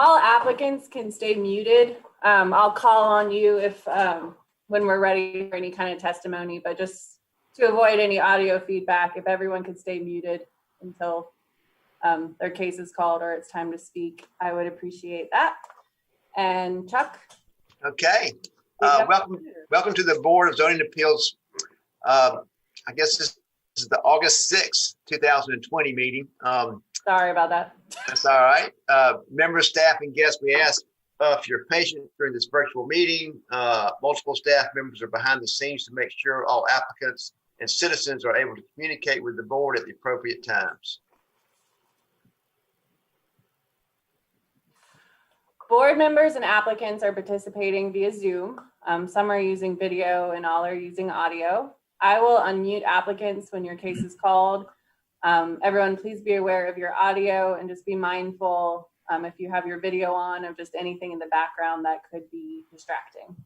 All applicants can stay muted. I'll call on you if when we're ready for any kind of testimony, but just to avoid any audio feedback, if everyone could stay muted until their case is called or it's time to speak, I would appreciate that. And Chuck? Okay. Welcome to the Board of Zoning Appeals. I guess this is the August 6th, 2020 meeting. Sorry about that. That's all right. Members, staff, and guests, we ask if you're patient during this virtual meeting. Multiple staff members are behind the scenes to make sure all applicants and citizens are able to communicate with the board at the appropriate times. Board members and applicants are participating via Zoom. Some are using video and all are using audio. I will unmute applicants when your case is called. Everyone, please be aware of your audio and just be mindful if you have your video on of just anything in the background that could be distracting.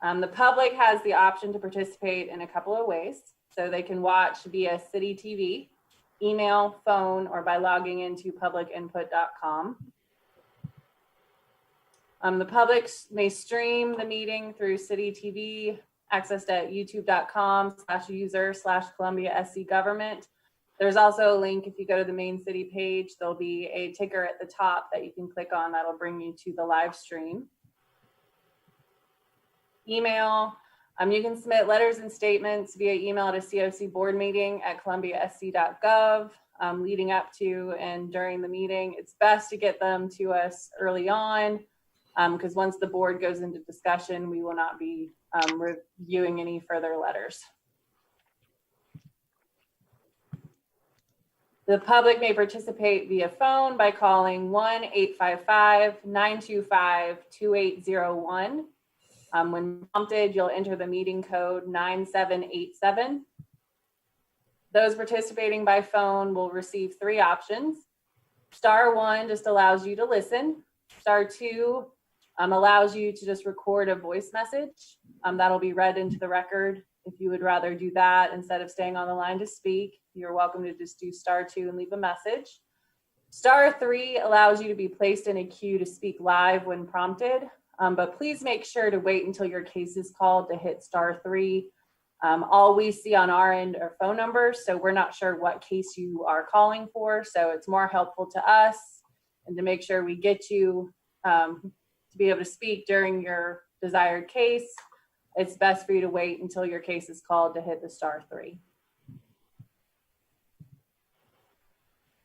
The public has the option to participate in a couple of ways. So they can watch via City TV, email, phone, or by logging into publicinput.com. The public may stream the meeting through City TV, accessed at youtube.com/user/ColumbiaSCGovernment. There's also a link if you go to the main city page, there'll be a ticker at the top that you can click on that'll bring you to the live stream. Email, you can submit letters and statements via email to cocboardmeeting@columbiasc.gov leading up to and during the meeting. It's best to get them to us early on because once the board goes into discussion, we will not be reviewing any further letters. The public may participate via phone by calling 1-855-925-2801. When prompted, you'll enter the meeting code 9787. Those participating by phone will receive 3 options. *1 just allows you to listen. *2 allows you to just record a voice message. That'll be read into the record. If you would rather do that instead of staying on the line to speak, you're welcome to just do *2 and leave a message. *3 allows you to be placed in a queue to speak live when prompted. But please make sure to wait until your case is called to hit *3. All we see on our end are phone numbers, so we're not sure what case you are calling for. So it's more helpful to us and to make sure we get you to be able to speak during your desired case. It's best for you to wait until your case is called to hit the *3.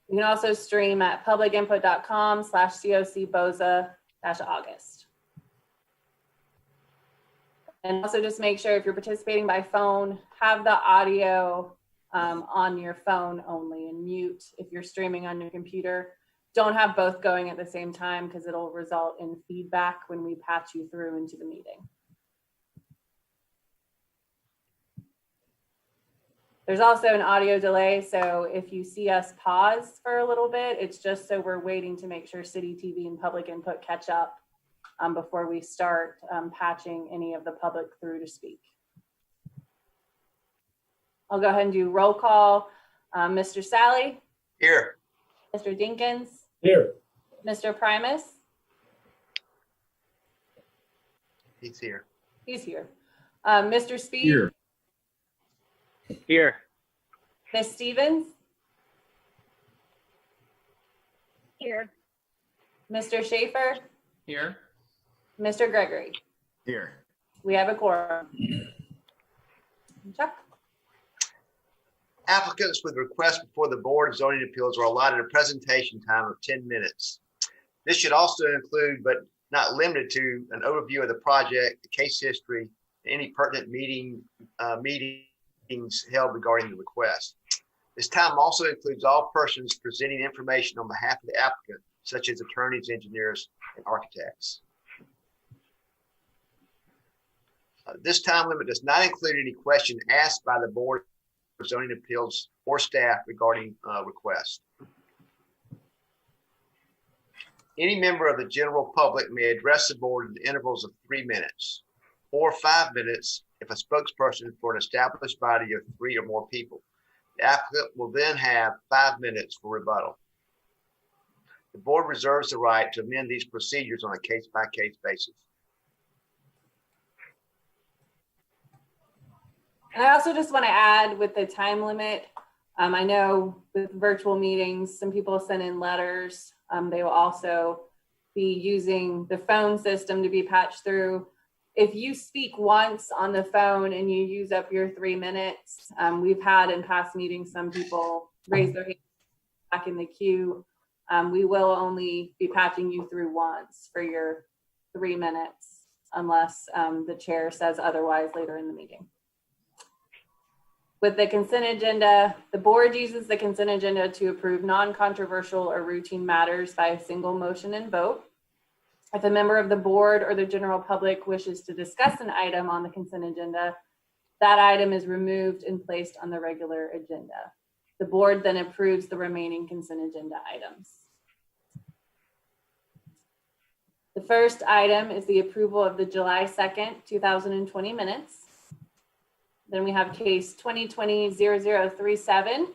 You can also stream at publicinput.com/cocboza-August. And also just make sure if you're participating by phone, have the audio on your phone only and mute if you're streaming on your computer. Don't have both going at the same time because it'll result in feedback when we patch you through into the meeting. There's also an audio delay, so if you see us pause for a little bit, it's just so we're waiting to make sure City TV and Public Input catch up before we start patching any of the public through to speak. I'll go ahead and do roll call. Mr. Sally? Here. Mr. Dinkins? Here. Mr. Primus? He's here. He's here. Mr. Speed? Here. Here. Ms. Stevens? Here. Mr. Schaefer? Here. Mr. Gregory? Here. We have a quorum. Chuck? Applicants with requests before the Board of Zoning Appeals are allotted a presentation time of 10 minutes. This should also include, but not limited to, an overview of the project, the case history, and any pertinent meetings held regarding the request. This time also includes all persons presenting information on behalf of the applicant, such as attorneys, engineers, and architects. This time limit does not include any question asked by the Board of Zoning Appeals or staff regarding requests. Any member of the general public may address the board in the intervals of 3 minutes or 5 minutes if a spokesperson for an established body of 3 or more people. The applicant will then have 5 minutes for rebuttal. The board reserves the right to amend these procedures on a case-by-case basis. And I also just want to add with the time limit, I know with virtual meetings, some people send in letters. They will also be using the phone system to be patched through. If you speak once on the phone and you use up your 3 minutes, we've had in past meetings, some people raise their hand back in the queue. We will only be patching you through once for your 3 minutes unless the chair says otherwise later in the meeting. With the consent agenda, the board uses the consent agenda to approve non-controversial or routine matters by a single motion and vote. If a member of the board or the general public wishes to discuss an item on the consent agenda, that item is removed and placed on the regular agenda. The board then approves the remaining consent agenda items. The first item is the approval of the July 2nd, 2020 minutes. Then we have case 2020-0037,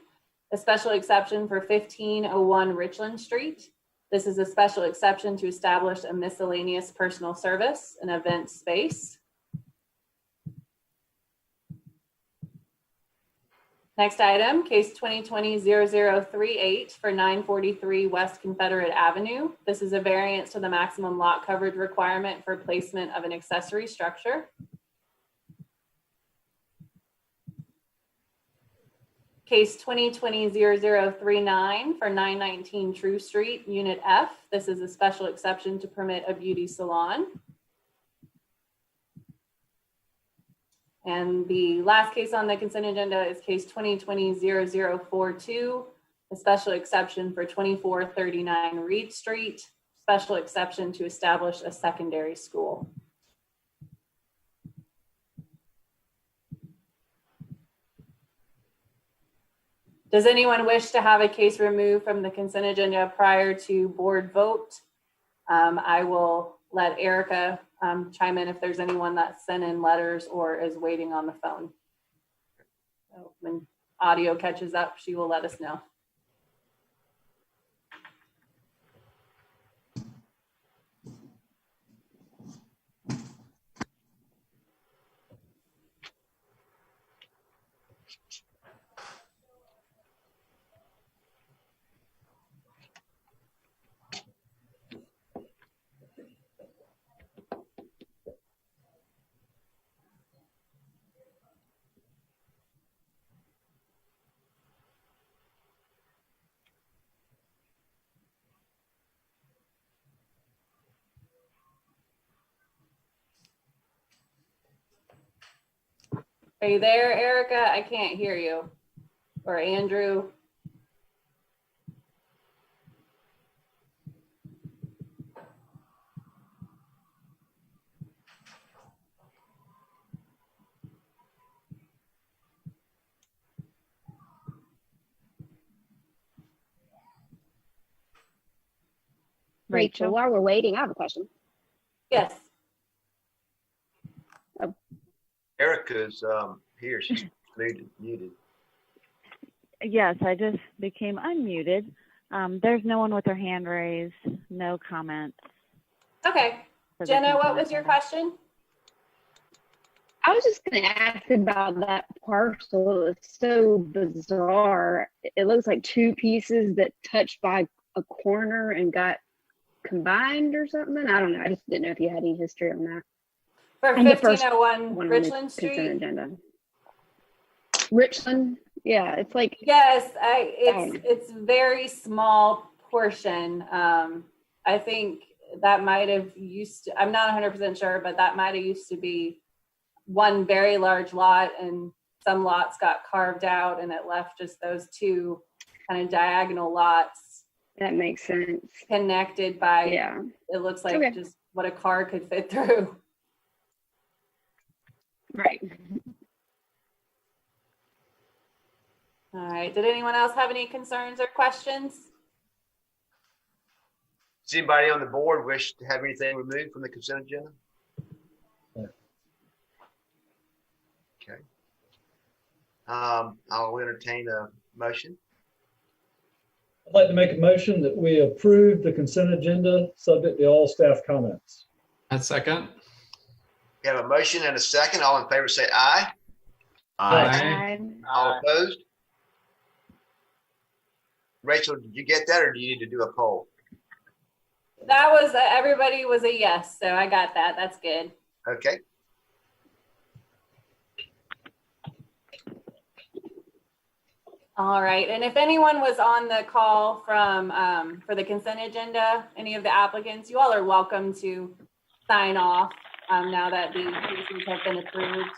a special exception for 1501 Richland Street. This is a special exception to establish a miscellaneous personal service and event space. Next item, case 2020-0038 for 943 West Confederate Avenue. This is a variance to the maximum lot coverage requirement for placement of an accessory structure. Case 2020-0039 for 919 True Street, Unit F. This is a special exception to permit a beauty salon. And the last case on the consent agenda is case 2020-0042, a special exception for 2439 Reed Street, special exception to establish a secondary school. Does anyone wish to have a case removed from the consent agenda prior to board vote? I will let Erica chime in if there's anyone that sent in letters or is waiting on the phone. So when audio catches up, she will let us know. Are you there, Erica? I can't hear you. Or Andrew. Rachel, while we're waiting, I have a question. Yes. Erica's here. She's muted. Yes, I just became unmuted. There's no one with their hand raised, no comments. Okay. Jenna, what was your question? I was just going to ask about that parcel. It was so bizarre. It looks like two pieces that touched by a corner and got combined or something. I don't know. I just didn't know if you had any history on that. For And the first 1501 one on Richland the consent Street? agenda. Richland, yeah, it's like Yes, it's very small portion. I think that might have used to, I'm not 100% sure, but that might have used to be one very large lot, and some lots got carved out and it left just those two kind of diagonal lots. that makes sense. Connected by, Yeah. it looks like Okay. just what a car could fit through. Right. All right, did anyone else have any concerns or questions? Does anybody on the board wish to have anything removed from the consent agenda? Okay. I'll entertain a motion. I'd like to make a motion that we approve the consent agenda, subject to all staff comments. That's second. We have a motion and a second. All in favor say aye. Aye. All opposed? Rachel, did you get that, or do you need to do a poll? That was, everybody was a yes, so I got that. That's good. Okay. All right, and if anyone was on the call from, for the consent agenda, any of the applicants, you all are welcome to sign off now that the cases have been approved.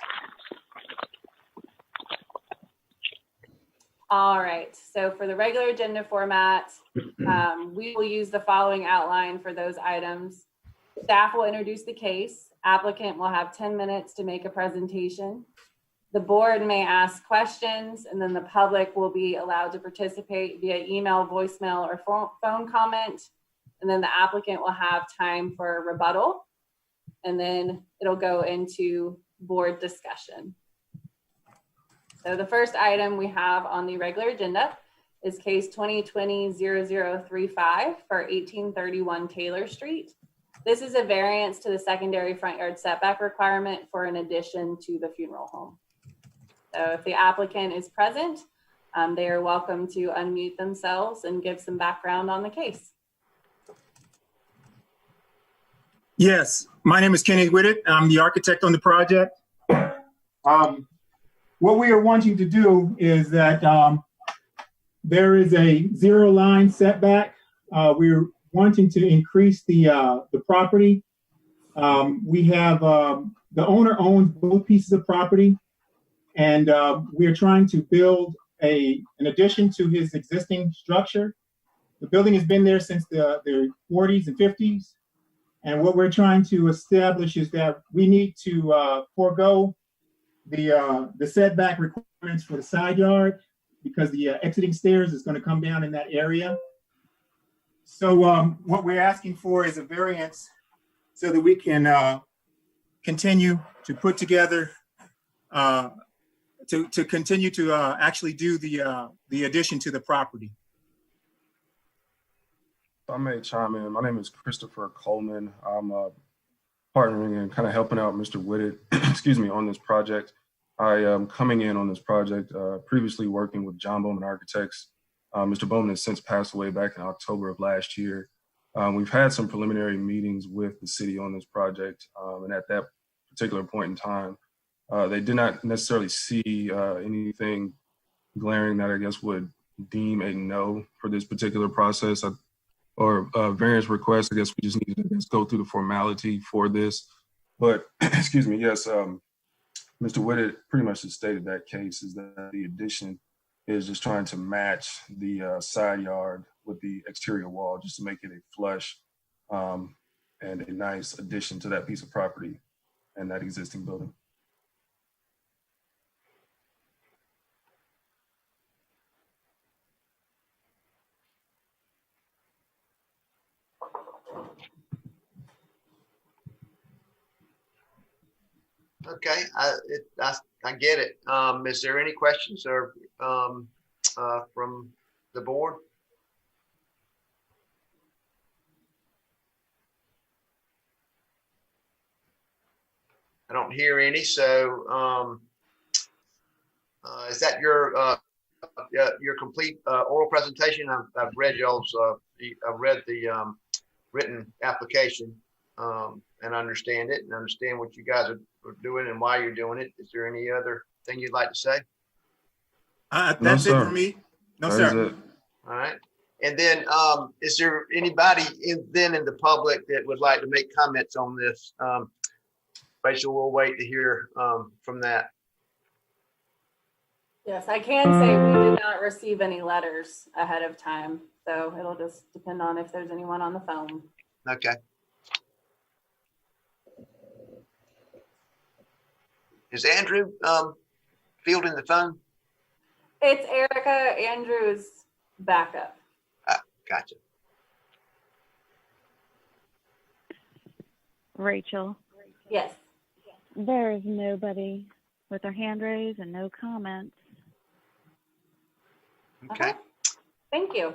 All right, so for the regular agenda format, we will use the following outline for those items. Staff will introduce the case. Applicant will have 10 minutes to make a presentation. The board may ask questions, and then the public will be allowed to participate via email, voicemail, or phone comment. And then the applicant will have time for a rebuttal, and then it'll go into board discussion. So the first item we have on the regular agenda is case 2020-0035 for 1831 Taylor Street. This is a variance to the secondary front yard setback requirement for an addition to the funeral home. So if the applicant is present, they are welcome to unmute themselves and give some background on the case. Yes, my name is Kenny Whitted. I'm the architect on the project. What we are wanting to do is that there is a zero line setback. We're wanting to increase the property. We have the owner owns both pieces of property, and we are trying to build an addition to his existing structure. The building has been there since the 40s and 50s. And what we're trying to establish is that we need to forego the setback requirements for the side yard, because the exiting stairs is going to come down in that area. So what we're asking for is a variance so that we can continue to put together, to continue to actually do the addition to the property. I may chime in. My name is Christopher Coleman. I'm partnering and kind of helping out Mr. Whitted, excuse me, on this project. I am coming in on this project, previously working with John Bowman Architects. Mr. Bowman has since passed away back in October of last year. We've had some preliminary meetings with the city on this project, and at that particular point in time, they did not necessarily see anything glaring that I guess would deem a no for this particular process. Or variance requests. I guess we just need to go through the formality for this. But excuse me, yes, Mr. Whitted pretty much has stated that case is that the addition is just trying to match the side yard with the exterior wall, just to make it a flush and a nice addition to that piece of property and that existing building. Okay, I get it. Is there any questions or from the board? I don't hear any. So is that your complete oral presentation? I've read y'all's. I've read the written application and understand it and understand what you guys are doing and why you're doing it. Is there any other thing you'd like to say? That's it for me. No, sir. All right. And then is there anybody in the public that would like to make comments on this? Rachel, we'll wait to hear from that. Yes, I can say we did not receive any letters ahead of time, so it'll just depend on if there's anyone on the phone. Okay. Is Andrew fielding the phone? It's Erica. Andrew's backup. Gotcha. Rachel, Yes. there is nobody with their hand raised and no comments. Okay. Thank you.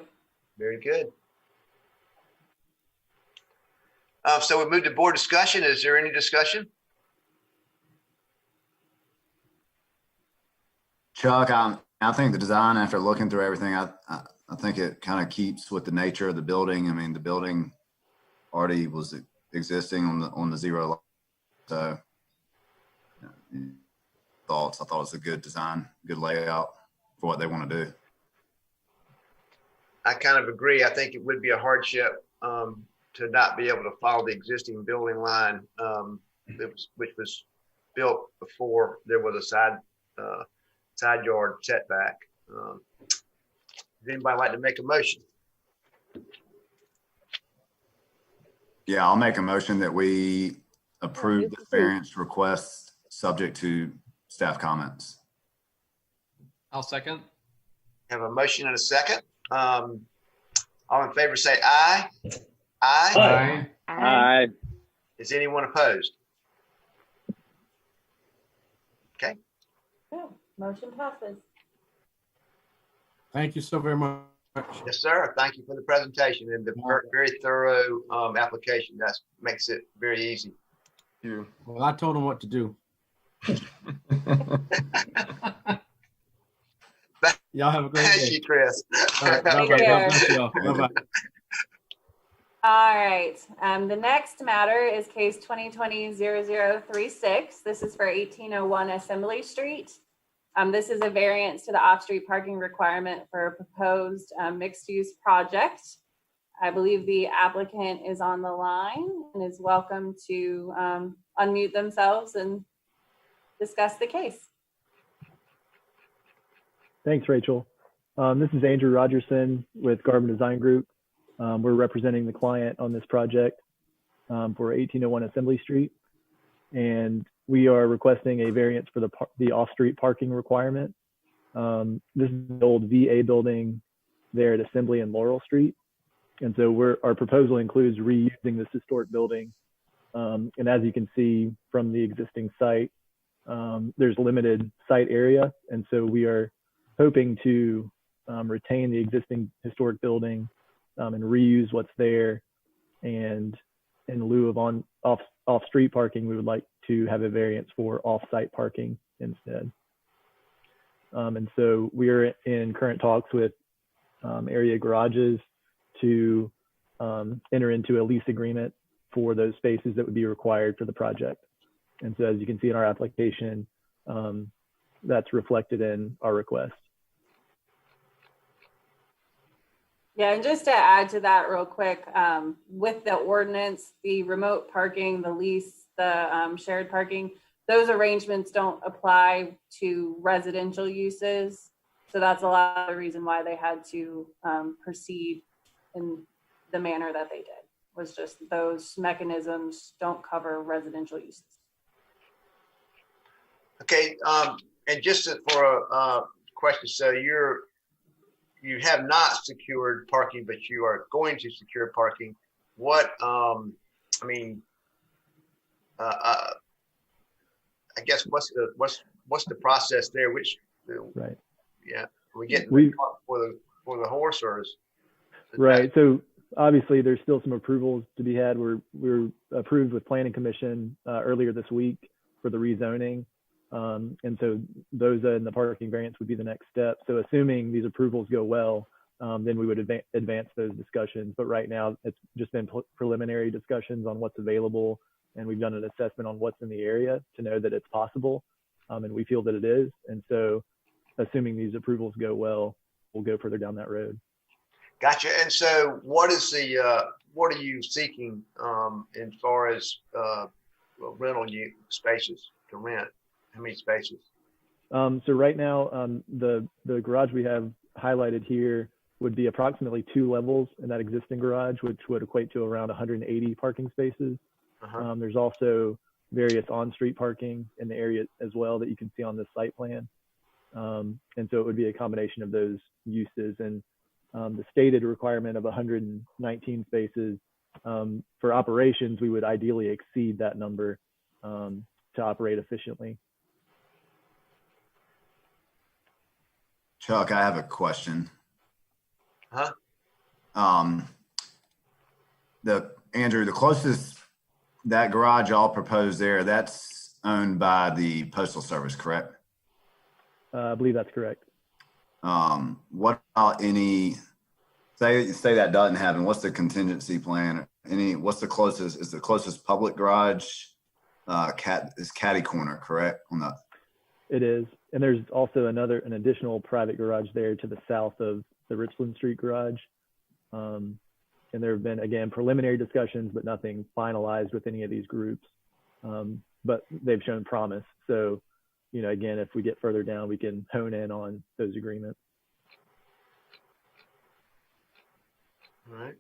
Very good. So we moved to board discussion. Is there any discussion? Chuck, I think the design, after looking through everything, I think it kind of keeps with the nature of the building. I mean, the building already was existing on the zero line. So thoughts, I thought it was a good design, good layout for what they want to do. I kind of agree. I think it would be a hardship to not be able to follow the existing building line, which was built before there was a side yard setback. Does anybody like to make a motion? Yeah, I'll make a motion that we approve the variance request subject to staff comments. I'll second. Have a motion and a second. All in favor say aye. Aye. Aye. Aye. Is anyone opposed? Okay. Yeah, motion passes. Thank you so very much. Yes, sir. Thank you for the presentation and the very thorough application. That makes it very easy. Thank you. Well, I told them what to do. Y'all have a great Thank day. you, Chris. All right, bye-bye. Take care. God bless y'all. Bye-bye. All right, the next matter is case 2020-0036. This is for 1801 Assembly Street. This is a variance to the off-street parking requirement for a proposed mixed-use project. I believe the applicant is on the line and is welcome to unmute themselves and discuss the case. Thanks, Rachel. This is Andrew Rogerson with Garden Design Group. We're representing the client on this project for 1801 Assembly Street. And we are requesting a variance for the off-street parking requirement. This is the old VA building there at Assembly and Laurel Street. And so our proposal includes reusing this historic building. And as you can see from the existing site, there's limited site area. And so we are hoping to retain the existing historic building and reuse what's there. And in lieu of off-street parking, we would like to have a variance for off-site parking instead. And so we are in current talks with area garages to enter into a lease agreement for those spaces that would be required for the project. And so as you can see in our application, that's reflected in our request. Yeah, and just to add to that real quick, with the ordinance, the remote parking, the lease, the shared parking, those arrangements don't apply to residential uses. So that's a lot of the reason why they had to proceed in the manner that they did, was just those mechanisms don't cover residential uses. Okay, and just for a question, so you have not secured parking, but you are going to secure parking. What, I guess what's the process there? Right. Yeah, we getting for the horse, or is right? So obviously there's still some approvals to be had. We're approved with Planning Commission earlier this week for the rezoning. And so those in the parking variance would be the next step. So assuming these approvals go well, then we would advance those discussions. But right now it's just been preliminary discussions on what's available. And we've done an assessment on what's in the area to know that it's possible. And we feel that it is. And so assuming these approvals go well, we'll go further down that road. Gotcha. And so what are you seeking as far as rental spaces to rent? How many spaces? So right now, the garage we have highlighted here would be approximately 2 levels in that existing garage, which would equate to around 180 parking spaces. There's also various on-street parking in the area as well that you can see on this site plan. And so it would be a combination of those uses. And the stated requirement of 119 spaces for operations, we would ideally exceed that number to operate efficiently. Chuck, I have a question. Andrew, the closest, that garage y'all proposed there, that's owned by the Postal Service, correct? I believe that's correct. What about any, say that doesn't happen, what's the contingency plan? What's the closest, is the closest public garage, is Caddy Corner, correct? It is. And there's also an additional private garage there to the south of the Richland Street garage. And there have been, again, preliminary discussions, but nothing finalized with any of these groups. But they've shown promise. So, you know, again, if we get further down, we can hone in on those agreements. All right.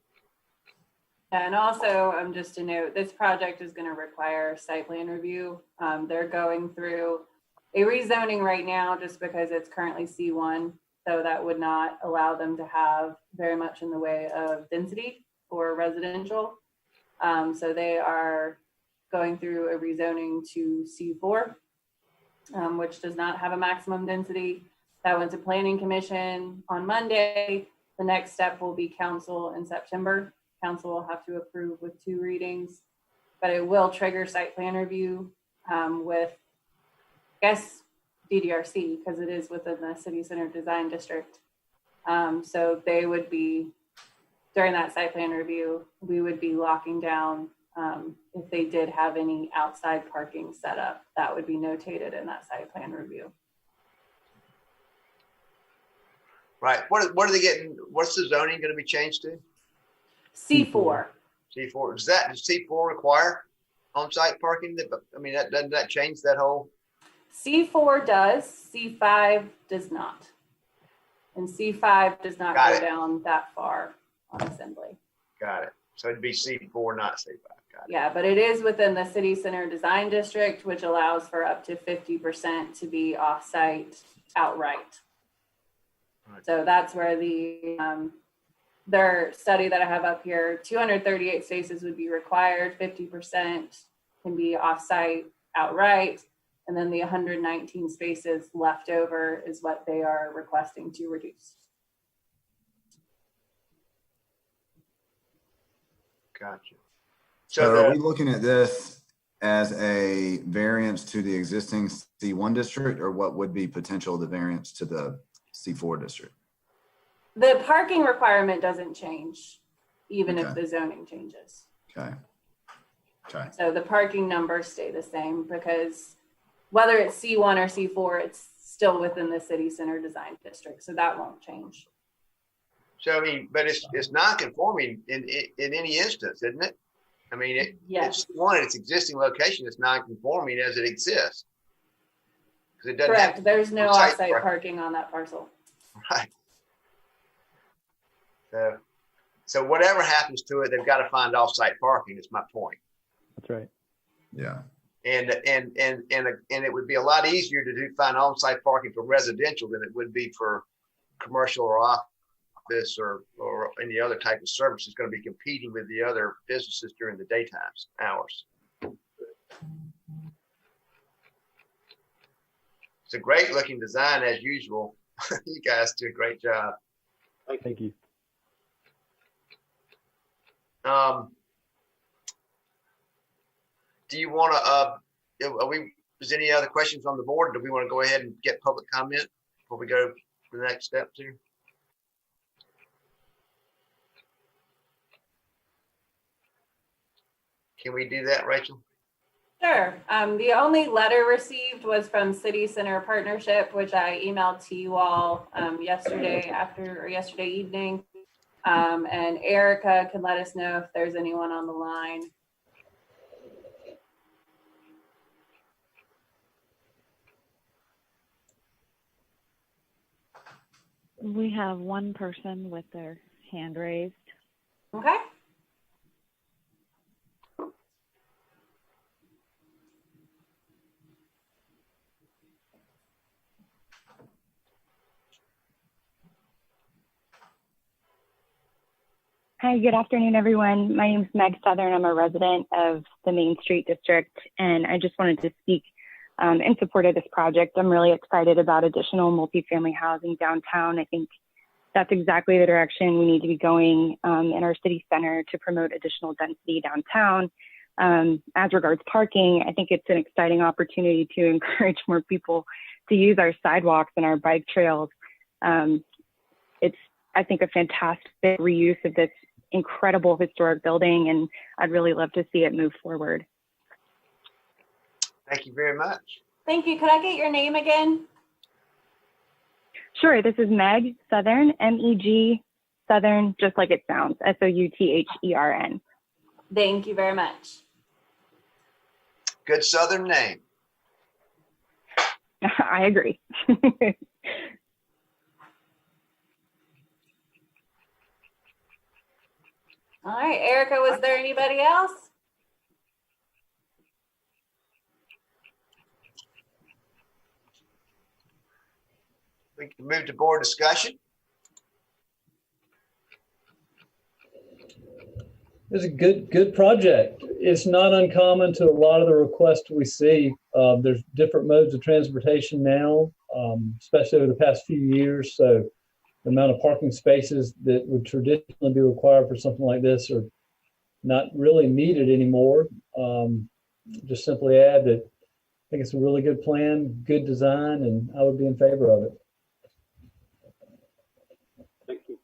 And also, just to note, this project is going to require site plan review. They're going through a rezoning right now just because it's currently C1. So that would not allow them to have very much in the way of density for residential. So they are going through a rezoning to C4, which does not have a maximum density. That went to Planning Commission on Monday. The next step will be council in September. Council will have to approve with 2 readings, but it will trigger site plan review with, I guess, DDRC, because it is within the city center design district. So they would be, during that site plan review, we would be locking down if they did have any outside parking set up, that would be notated in that site plan review. Right. What are they getting? What's the zoning going to be changed to? C4. C4. Does C4 require on-site parking? I mean, doesn't that change that whole? C4 does, C5 does not. And C5 does not go down that far on assembly. Got it. So it'd be C4, not C5. Got it. Yeah, but it is within the city center design district, which allows for up to 50% to be off-site outright. Right. So that's where their study that I have up here, 238 spaces would be required, 50% can be off-site outright. And then the 119 spaces left over is what they are requesting to reduce. Gotcha. So are we looking at this as a variance to the existing C1 district, or what would be potential the variance to the C4 district? The parking requirement doesn't change, even if the zoning changes. Okay. So the parking numbers stay the same because whether it's C1 or C4, it's still within the city center design district. So that won't change. So, I mean, but it's non-conforming in any instance, isn't it? I mean, yes. It's its existing location is non-conforming as it exists. It doesn't correct. There's no off-site parking on that parcel. Right. So whatever happens to it, they've got to find off-site parking. Is my point. That's right. Yeah. And it would be a lot easier to find on-site parking for residential than it would be for commercial or office or any other type of service is going to be competing with the other businesses during the daytime hours. It's a great looking design as usual. You guys do a great job. Thank you. Do you want to, is any other questions on the board? Do we want to go ahead and get public comment before we go to the next step too? Can we do that, Rachel? Sure. The only letter received was from City Center Partnership, which I emailed to you all yesterday evening. And Erica can let us know if there's anyone on the line. We have one person with their hand raised. Okay. Hi, good afternoon, everyone. My name is Meg Southern. I'm a resident of the Main Street District, and I just wanted to speak in support of this project. I'm really excited about additional multifamily housing downtown. I think that's exactly the direction we need to be going in our city center to promote additional density downtown. As regards parking, I think it's an exciting opportunity to encourage more people to use our sidewalks and our bike trails. It's, I think, a fantastic reuse of this incredible historic building, and I'd really love to see it move forward. Thank you very much. Thank you. Could I get your name again? Sure, this is Meg Southern, M-E-G Southern, just like it sounds, S-O-U-T-H-E-R-N. Thank you very much. Good Southern name. I agree. All right, Erica, was there anybody else? We can move to board discussion. It's a good project. It's not uncommon to a lot of the requests we see. There's different modes of transportation now, especially over the past few years. So the amount of parking spaces that would traditionally be required for something like this are not really needed anymore. Just simply add that I think it's a really good plan, good design, and I would be in favor of it. Thank you.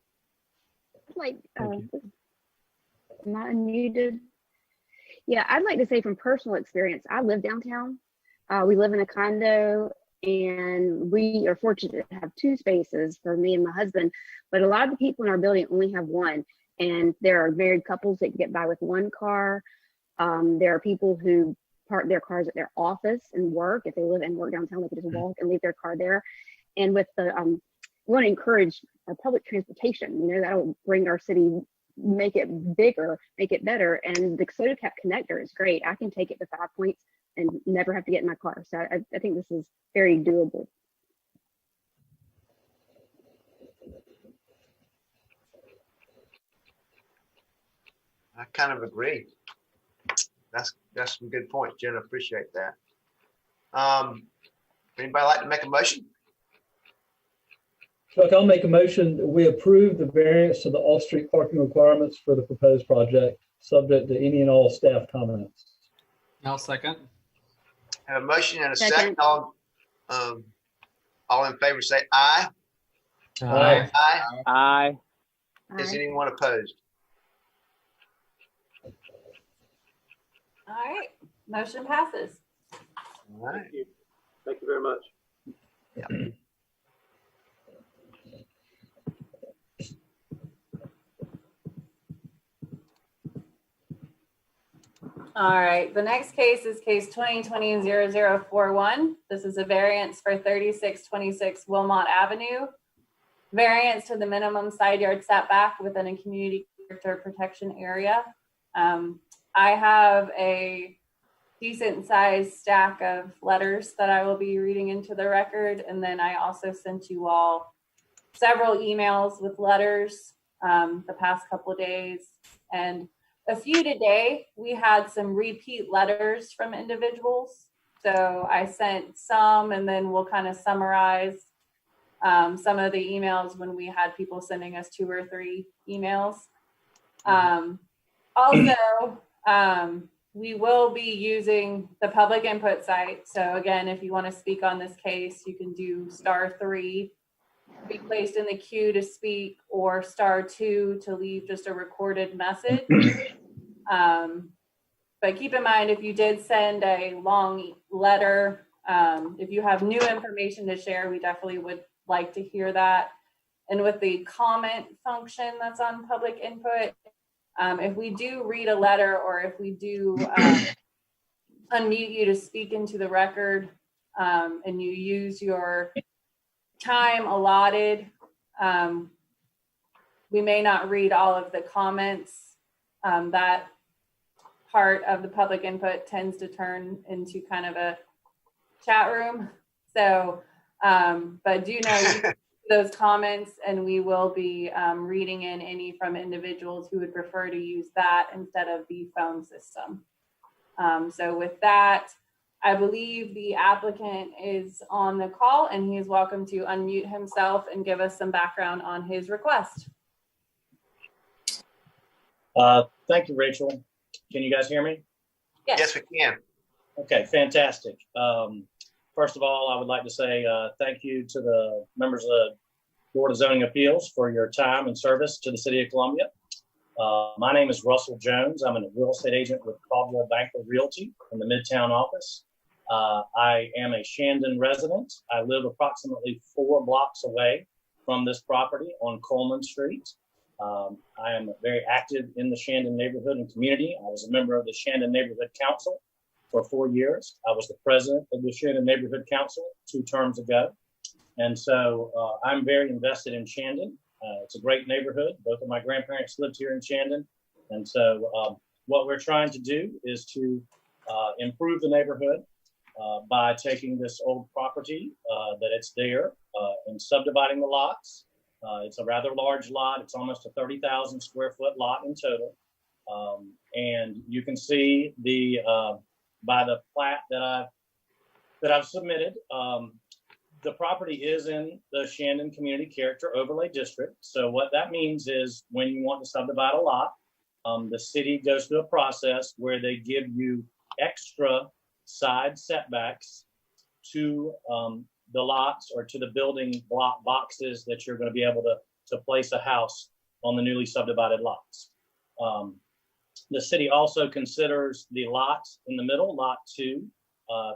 Like, am I unmuted? Yeah, I'd like to say from personal experience, I live downtown. We live in a condo, and we are fortunate to have 2 spaces for me and my husband, but a lot of the people in our building only have 1. And there are married couples that can get by with 1 car. There are people who park their cars at their office and work. If they live and work downtown, they can just walk and leave their car there. And with the, we want to encourage our public transportation, you know, that'll bring our city, make it bigger, make it better. And the Soda Cap connector is great. I can take it to 5 points and never have to get in my car. So I think this is very doable. I kind of agree. That's some good points, Jen. I appreciate that. Anybody like to make a motion? Chuck, I'll make a motion that we approve the variance to the off-street parking requirements for the proposed project, subject to any and all staff comments. I'll second. Have a motion and a second. All in favor say aye. Aye. Aye. Aye. Is anyone opposed? All right, motion passes. All right. Thank you. Thank you very much. Yeah. All right, the next case is case 2020-0041. This is a variance for 3626 Wilmot Avenue. Variance to the minimum side yard setback within a community character protection area. I have a decent sized stack of letters that I will be reading into the record. And then I also sent you all several emails with letters the past couple of days. And a few today, we had some repeat letters from individuals. So I sent some, and then we'll kind of summarize some of the emails when we had people sending us 2 or 3 emails. Also, we will be using the public input site. So again, if you want to speak on this case, you can do *3 to be placed in the queue to speak, or *2 to leave just a recorded message. But keep in mind, if you did send a long letter, if you have new information to share, we definitely would like to hear that. And with the comment function that's on public input, if we do read a letter, or if we do unmute you to speak into the record, and you use your time allotted, we may not read all of the comments. That part of the public input tends to turn into kind of a chat room. So, but do know those comments, and we will be reading in any from individuals who would prefer to use that instead of the phone system. So with that, I believe the applicant is on the call and he is welcome to unmute himself and give us some background on his request. Thank you, Rachel. Can you guys hear me? Yes, we can. Okay, fantastic. First of all, I would like to say thank you to the members of the Board of Zoning Appeals for your time and service to the City of Columbia. My name is Russell Jones. I'm a real estate agent with Caldwell Banker Realty in the Midtown office. I am a Shandon resident. I live approximately 4 blocks away from this property on Coleman Street. I am very active in the Shandon neighborhood and community. I was a member of the Shandon Neighborhood Council for 4 years. I was the president of the Shandon Neighborhood Council 2 terms ago. And so I'm very invested in Shandon. It's a great neighborhood. Both of my grandparents lived here in Shandon. And so what we're trying to do is to improve the neighborhood by taking this old property that it's there and subdividing the lots. It's a rather large lot. It's almost a 30,000 square foot lot in total. And you can see the by the plat that I've submitted, the property is in the Shandon Community Character Overlay District. So what that means is when you want to subdivide a lot, the city goes through a process where they give you extra side setbacks to the lots or to the building block boxes that you're going to be able to place a house on the newly subdivided lots. The city also considers the lot in the middle, lot 2,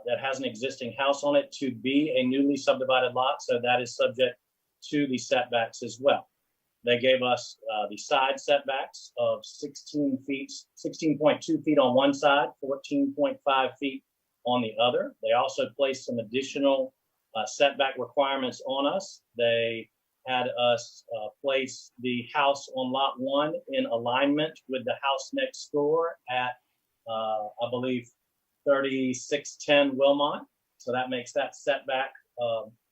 that has an existing house on it to be a newly subdivided lot. So that is subject to the setbacks as well. They gave us the side setbacks of 16.2 feet on one side, 14.5 feet on the other. They also placed some additional setback requirements on us. They had us place the house on lot 1 in alignment with the house next door at, I believe, 3610 Wilmot. So that makes that setback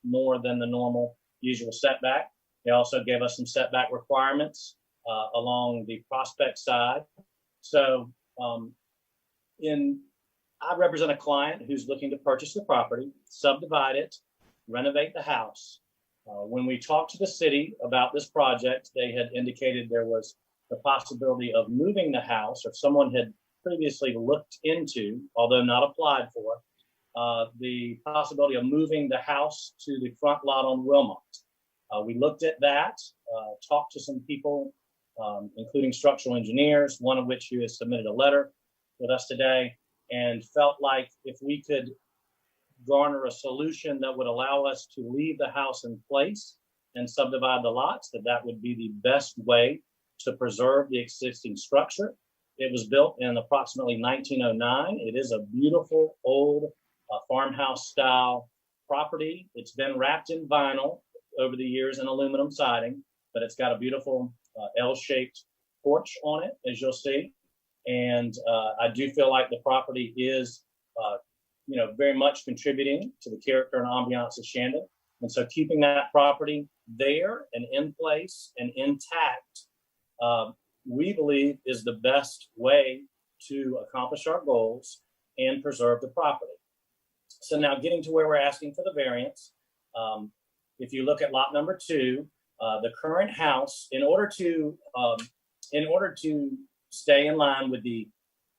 more than the normal usual setback. They also gave us some setback requirements along the Prospect side. So I represent a client who's looking to purchase the property, subdivide it, renovate the house. When we talked to the city about this project, they had indicated there was the possibility of moving the house, or someone had previously looked into, although not applied for, the possibility of moving the house to the front lot on Wilmot. We looked at that, talked to some people, including structural engineers, one of which who has submitted a letter with us today, and felt like if we could garner a solution that would allow us to leave the house in place and subdivide the lots, that would be the best way to preserve the existing structure. It was built in approximately 1909. It is a beautiful old farmhouse style property. It's been wrapped in vinyl over the years and aluminum siding, but it's got a beautiful L-shaped porch on it, as you'll see. And I do feel like the property is very much contributing to the character and ambiance of Shandon. And so keeping that property there and in place and intact, we believe is the best way to accomplish our goals and preserve the property. So now getting to where we're asking for the variance, if you look at lot number 2, the current house, in order to stay in line with the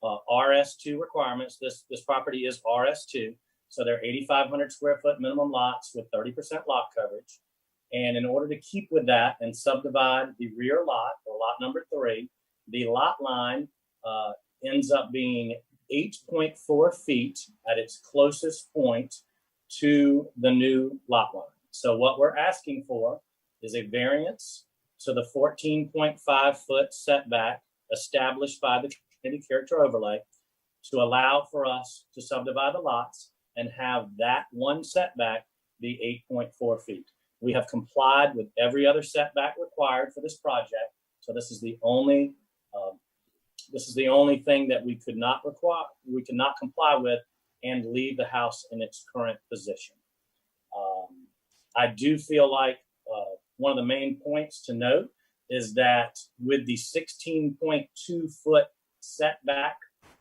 RS2 requirements, this property is RS2, so they're 8,500 square foot minimum lots with 30% lot coverage. And in order to keep with that and subdivide the rear lot, or lot number 3, the lot line ends up being 8.4 feet at its closest point to the new lot line. So what we're asking for is a variance to the 14.5 foot setback established by the community character overlay to allow for us to subdivide the lots and have that one setback be 8.4 feet. We have complied with every other setback required for this project. So this is the only thing that we could not comply with and leave the house in its current position. I do feel like one of the main points to note is that with the 16.2 foot setback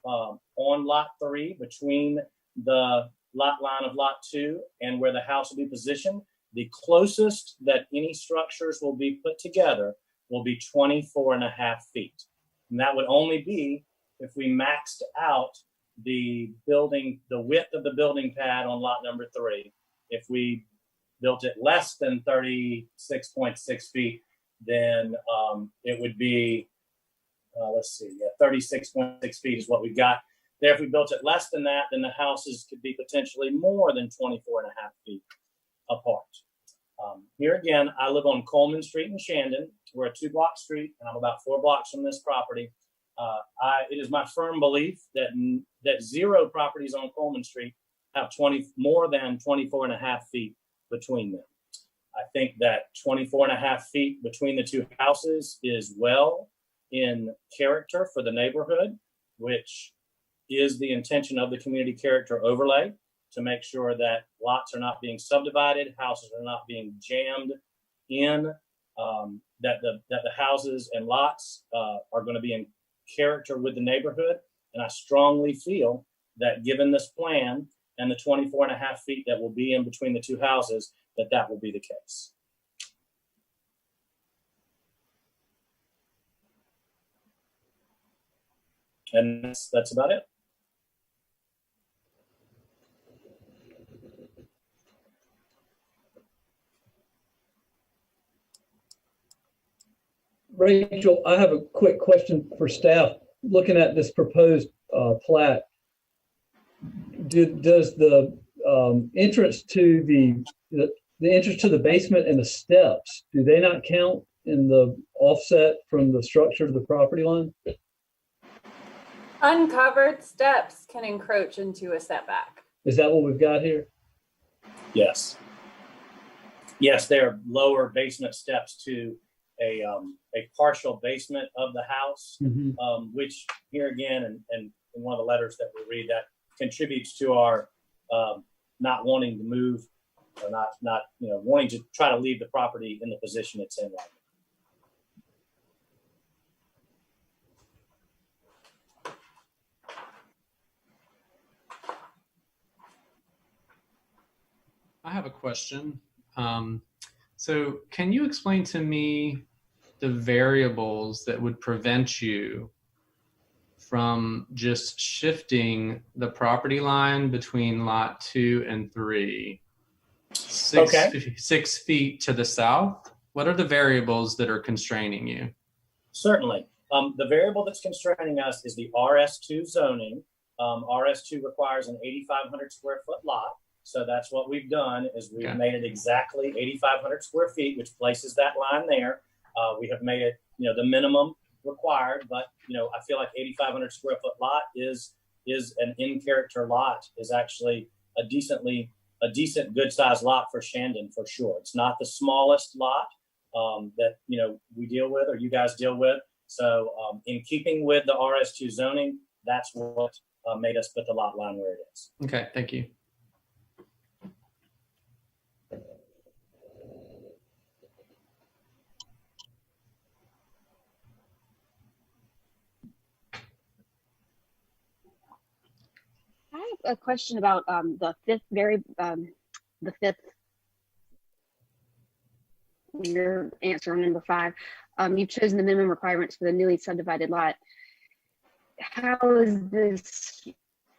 on lot 3 between the lot line of lot 2 and where the house will be positioned, the closest that any structures will be put together will be 24.5 feet. And that would only be if we maxed out the building, the width of the building pad on lot number 3. If we built it less than 36.6 feet, then it would be, 36.6 feet is what we've got there. If we built it less than that, then the houses could be potentially more than 24.5 feet apart. Here again, I live on Coleman Street in Shandon. We're a 2-block street, and I'm about 4 blocks from this property. It is my firm belief that 0 properties on Coleman Street have more than 24.5 feet between them. I think that 24.5 feet between the 2 houses is well in character for the neighborhood, which is the intention of the community character overlay, to make sure that lots are not being subdivided, houses are not being jammed in, that the houses and lots are going to be in character with the neighborhood. And I strongly feel that given this plan and the 24.5 feet that will be in between the 2 houses, that will be the case. And that's about it. Rachel, I have a quick question for staff. Looking at this proposed plat, does the entrance to the entrance to the basement and the steps, do they not count in the offset from the structure to the property line? Uncovered steps can encroach into a setback. Is that what we've got here? Yes. Yes, there are lower basement steps to a partial basement of the house, which here again, and in one of the letters that we read, that contributes to our not wanting to move, or not wanting to try to leave the property in the position it's in right now. I have a question. So can you explain to me the variables that would prevent you from just shifting the property line between lot 2 and 3 6 feet to the south? What are the variables that are constraining you? Certainly. The variable that's constraining us is the RS2 zoning. RS2 requires an 8,500 square foot lot. So that's what we've done, is we've made it exactly 8,500 square feet, which places that line there. We have made it, the minimum required, but I feel like 8,500 square foot lot is an in character lot, is actually a decent good sized lot for Shandon for sure. It's not the smallest lot that we deal with or you guys deal with. So in keeping with the RS2 zoning, that's what made us put the lot line where it is. Okay, thank you. I have a question about the fifth your answer on number 5. You've chosen the minimum requirements for the newly subdivided lot. How is this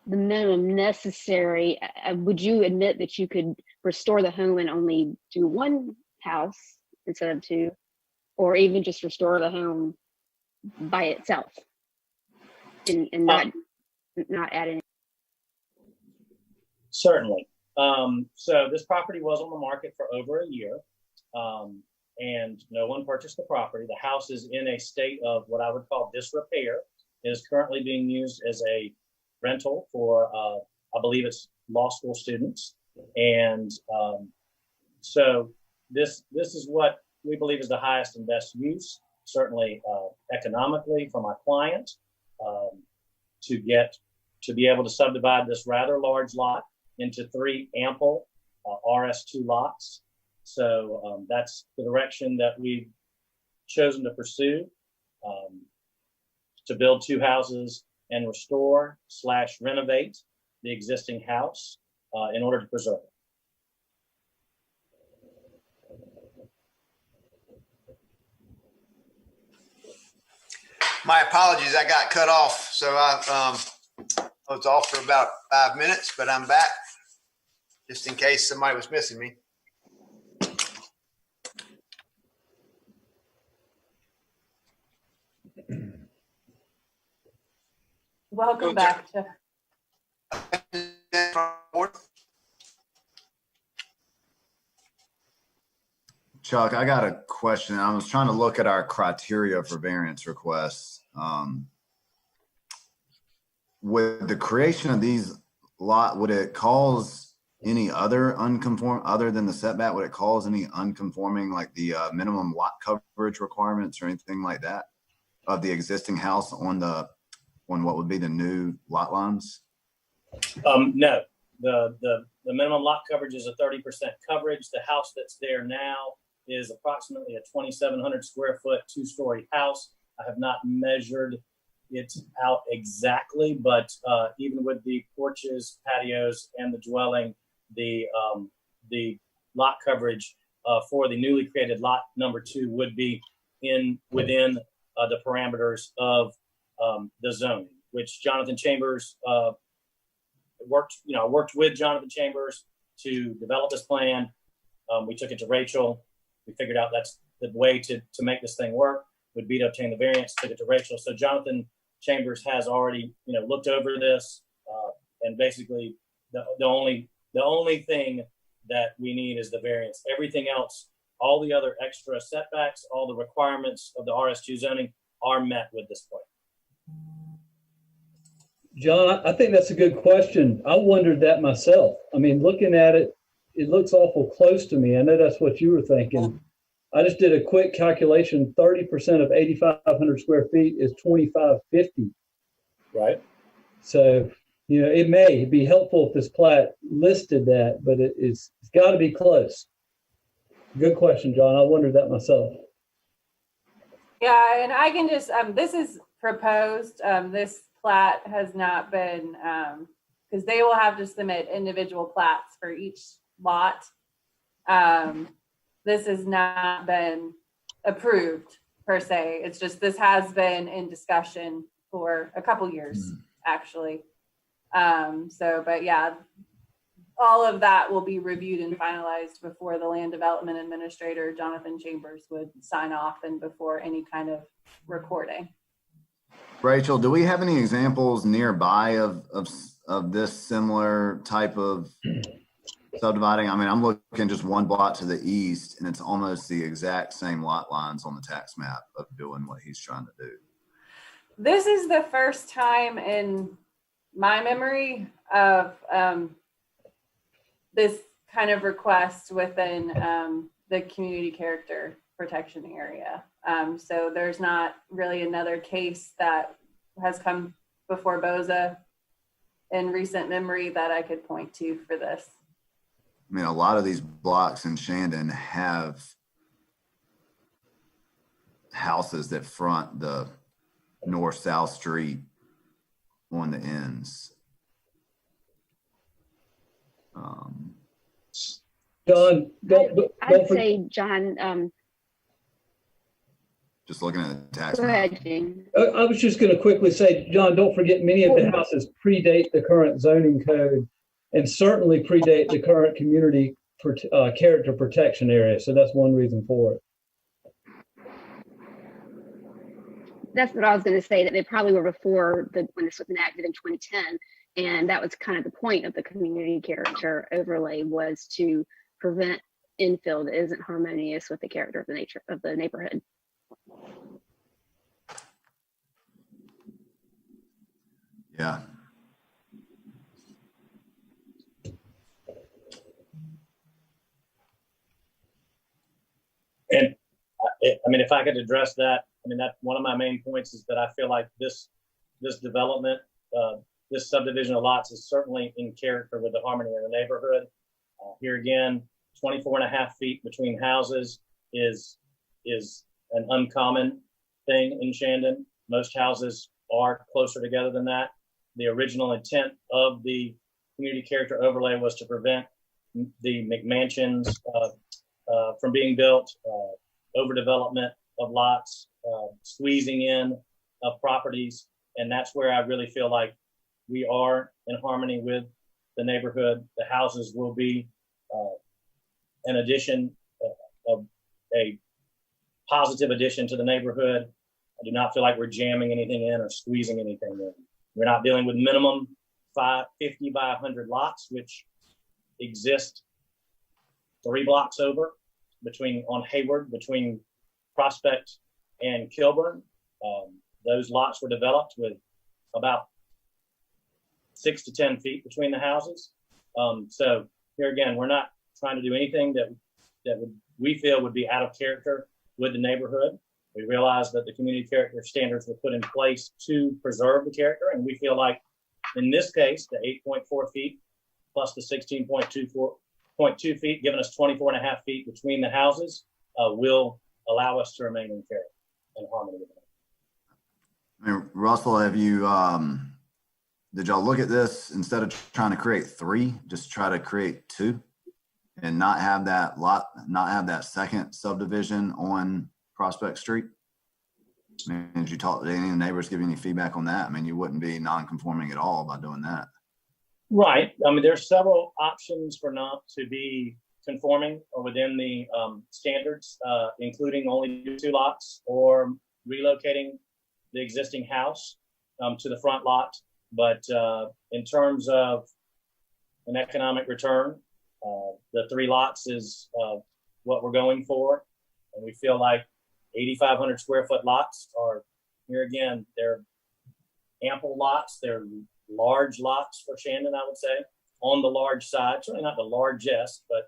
the minimum necessary? Would you admit that you could restore the home and only do 1 house instead of 2, or even just restore the home by itself and not add any? Certainly. So this property was on the market for over a year, and no one purchased the property. The house is in a state of what I would call disrepair. It is currently being used as a rental for, I believe it's law school students. And so this is what we believe is the highest and best use, certainly economically for my client, to be able to subdivide this rather large lot into 3 ample RS2 lots. So that's the direction that we've chosen to pursue, to build 2 houses and restore/renovate the existing house in order to preserve it. My apologies, I got cut off. So I was off for about 5 minutes, but I'm back just in case somebody was missing me. Welcome back, Jeff. Chuck, I got a question. I was trying to look at our criteria for variance requests. With the creation of these would it cause any other other than the setback, would it cause any unconforming, like the minimum lot coverage requirements or anything like that of the existing house on what would be the new lot lines? No, the minimum lot coverage is a 30% coverage. The house that's there now is approximately a 2,700 square foot, 2-story house. I have not measured it out exactly, but even with the porches, patios, and the dwelling, the lot coverage for the newly created lot number 2 would be within the parameters of the zoning, which Jonathan Chambers worked with Jonathan Chambers to develop this plan. We took it to Rachel. We figured out that's the way to make this thing work would be to obtain the variance, took it to Rachel. So Jonathan Chambers has already, looked over this, and basically the only thing that we need is the variance. Everything else, all the other extra setbacks, all the requirements of the RS2 zoning are met with this plan. John, I think that's a good question. I wondered that myself. I mean, looking at it, it looks awful close to me. I know that's what you were thinking. I just did a quick calculation. 30% of 8,500 square feet is 2,550. Right. So, it may be helpful if this plat listed that, but it's got to be close. Good question, John. I wondered that myself. Yeah, and I can just, this is proposed. This plat has not been, because they will have to submit individual plats for each lot. This has not been approved per se. It's just, this has been in discussion for a couple years, actually. But yeah, all of that will be reviewed and finalized before the land development administrator, Jonathan Chambers, would sign off and before any kind of recording. Rachel, do we have any examples nearby of this similar type of subdividing? I mean, I'm looking just one block to the east, and it's almost the exact same lot lines on the tax map of doing what he's trying to do. This is the first time in my memory of this kind of request within the community character protection area. So there's not really another case that has come before BOZA in recent memory that I could point to for this. I mean, a lot of these blocks in Shandon have houses that front the north-south street on the ends. John, I'd say, John, just looking at the tax go map. ahead, Gene. I was just going to quickly say, John, don't forget many of the houses predate the current zoning code and certainly predate the current community character protection area. So that's one reason for it. That's what I was going to say, that they probably were before when this was enacted in 2010. And that was kind of the point of the community character overlay, was to prevent infill that isn't harmonious with the character of the nature of the neighborhood. Yeah. And I mean, if I could address that, I mean, that one of my main points is that I feel like this development, this subdivision of lots is certainly in character with the harmony in the neighborhood. Here again, 24.5 feet between houses is an uncommon thing in Shandon. Most houses are closer together than that. The original intent of the community character overlay was to prevent the McMansions from being built, overdevelopment of lots, squeezing in of properties. And that's where I really feel like we are in harmony with the neighborhood. The houses will be an addition, a positive addition to the neighborhood. I do not feel like we're jamming anything in or squeezing anything in. We're not dealing with minimum 50 by 100 lots, which exist 3 blocks over on Hayward, between Prospect and Kilburn. Those lots were developed with about 6 to 10 feet between the houses. So here again, we're not trying to do anything that we feel would be out of character with the neighborhood. We realize that the community character standards were put in place to preserve the character, and we feel like in this case, the 8.4 feet plus the 16.2 feet, giving us 24.5 feet between the houses, will allow us to remain in character and harmony with them. I mean, Russell, have you, did y'all look at this instead of trying to create 3, just try to create 2 and not have that second subdivision on Prospect Street? I mean, did you talk to any of the neighbors, give you any feedback on that? I mean, you wouldn't be non-conforming at all by doing that. Right. I mean, there's several options for not to be conforming or within the standards, including only 2 lots or relocating the existing house to the front lot. But in terms of an economic return, the 3 lots is what we're going for. And we feel like 8,500 square foot lots are, here again, they're ample lots. They're large lots for Shandon, I would say, on the large side. Certainly not the largest, but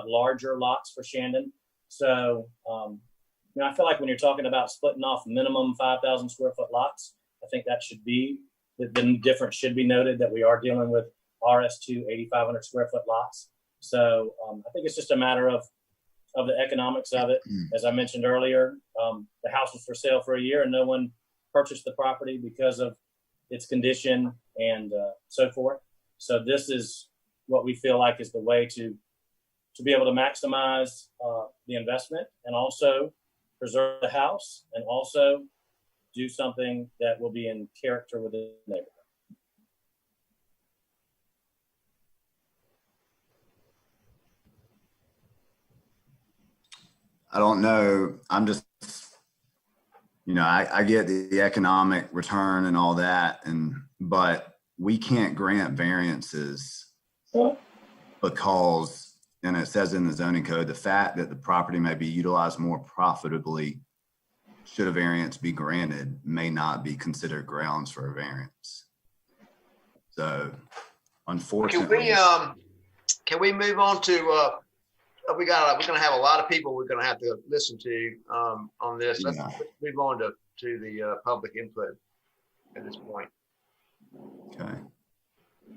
larger lots for Shandon. So, I feel like when you're talking about splitting off minimum 5,000 square foot lots, I think that should be, the difference should be noted that we are dealing with RS2 8,500 square foot lots. So I think it's just a matter of the economics of it. As I mentioned earlier, the house was for sale for a year and no one purchased the property because of its condition and so forth. So this is what we feel like is the way to be able to maximize the investment and also preserve the house and also do something that will be in character with the neighborhood. I don't know. I'm just, I get the economic return and all that, but we can't grant variances because, and it says in the zoning code, the fact that the property may be utilized more profitably should a variance be granted may not be considered grounds for a variance. So unfortunately. Can we move on to, we're going to have a lot of people we're going to have to listen to on this. Let's move on to the public input at this point.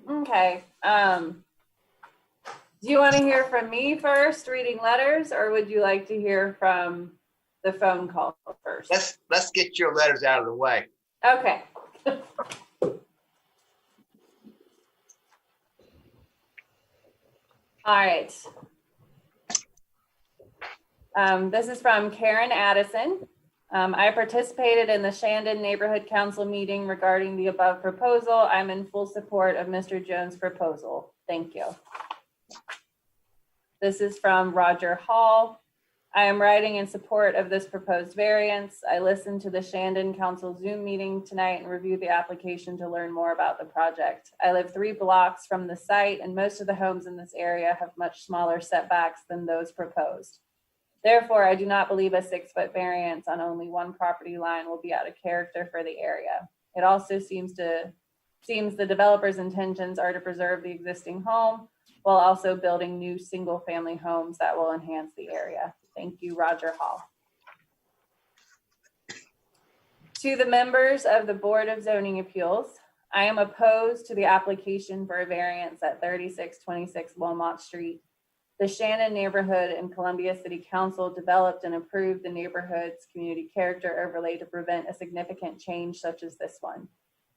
Okay. Do you want to hear from me first, reading letters, or would you like to hear from the phone call first? Let's get your letters out of the way. Okay. All right. This is from Karen Addison. I participated in the Shandon Neighborhood Council meeting regarding the above proposal. I'm in full support of Mr. Jones' proposal. Thank you. This is from Roger Hall. I am writing in support of this proposed variance. I listened to the Shandon Council Zoom meeting tonight and reviewed the application to learn more about the project. I live 3 blocks from the site, and most of the homes in this area have much smaller setbacks than those proposed. Therefore, I do not believe a 6-foot variance on only one property line will be out of character for the area. It also seems the developer's intentions are to preserve the existing home while also building new single-family homes that will enhance the area. Thank you, Roger Hall. To the members of the Board of Zoning Appeals, I am opposed to the application for a variance at 3626 Wilmot Street. The Shandon neighborhood and Columbia City Council developed and approved the neighborhood's community character overlay to prevent a significant change such as this one.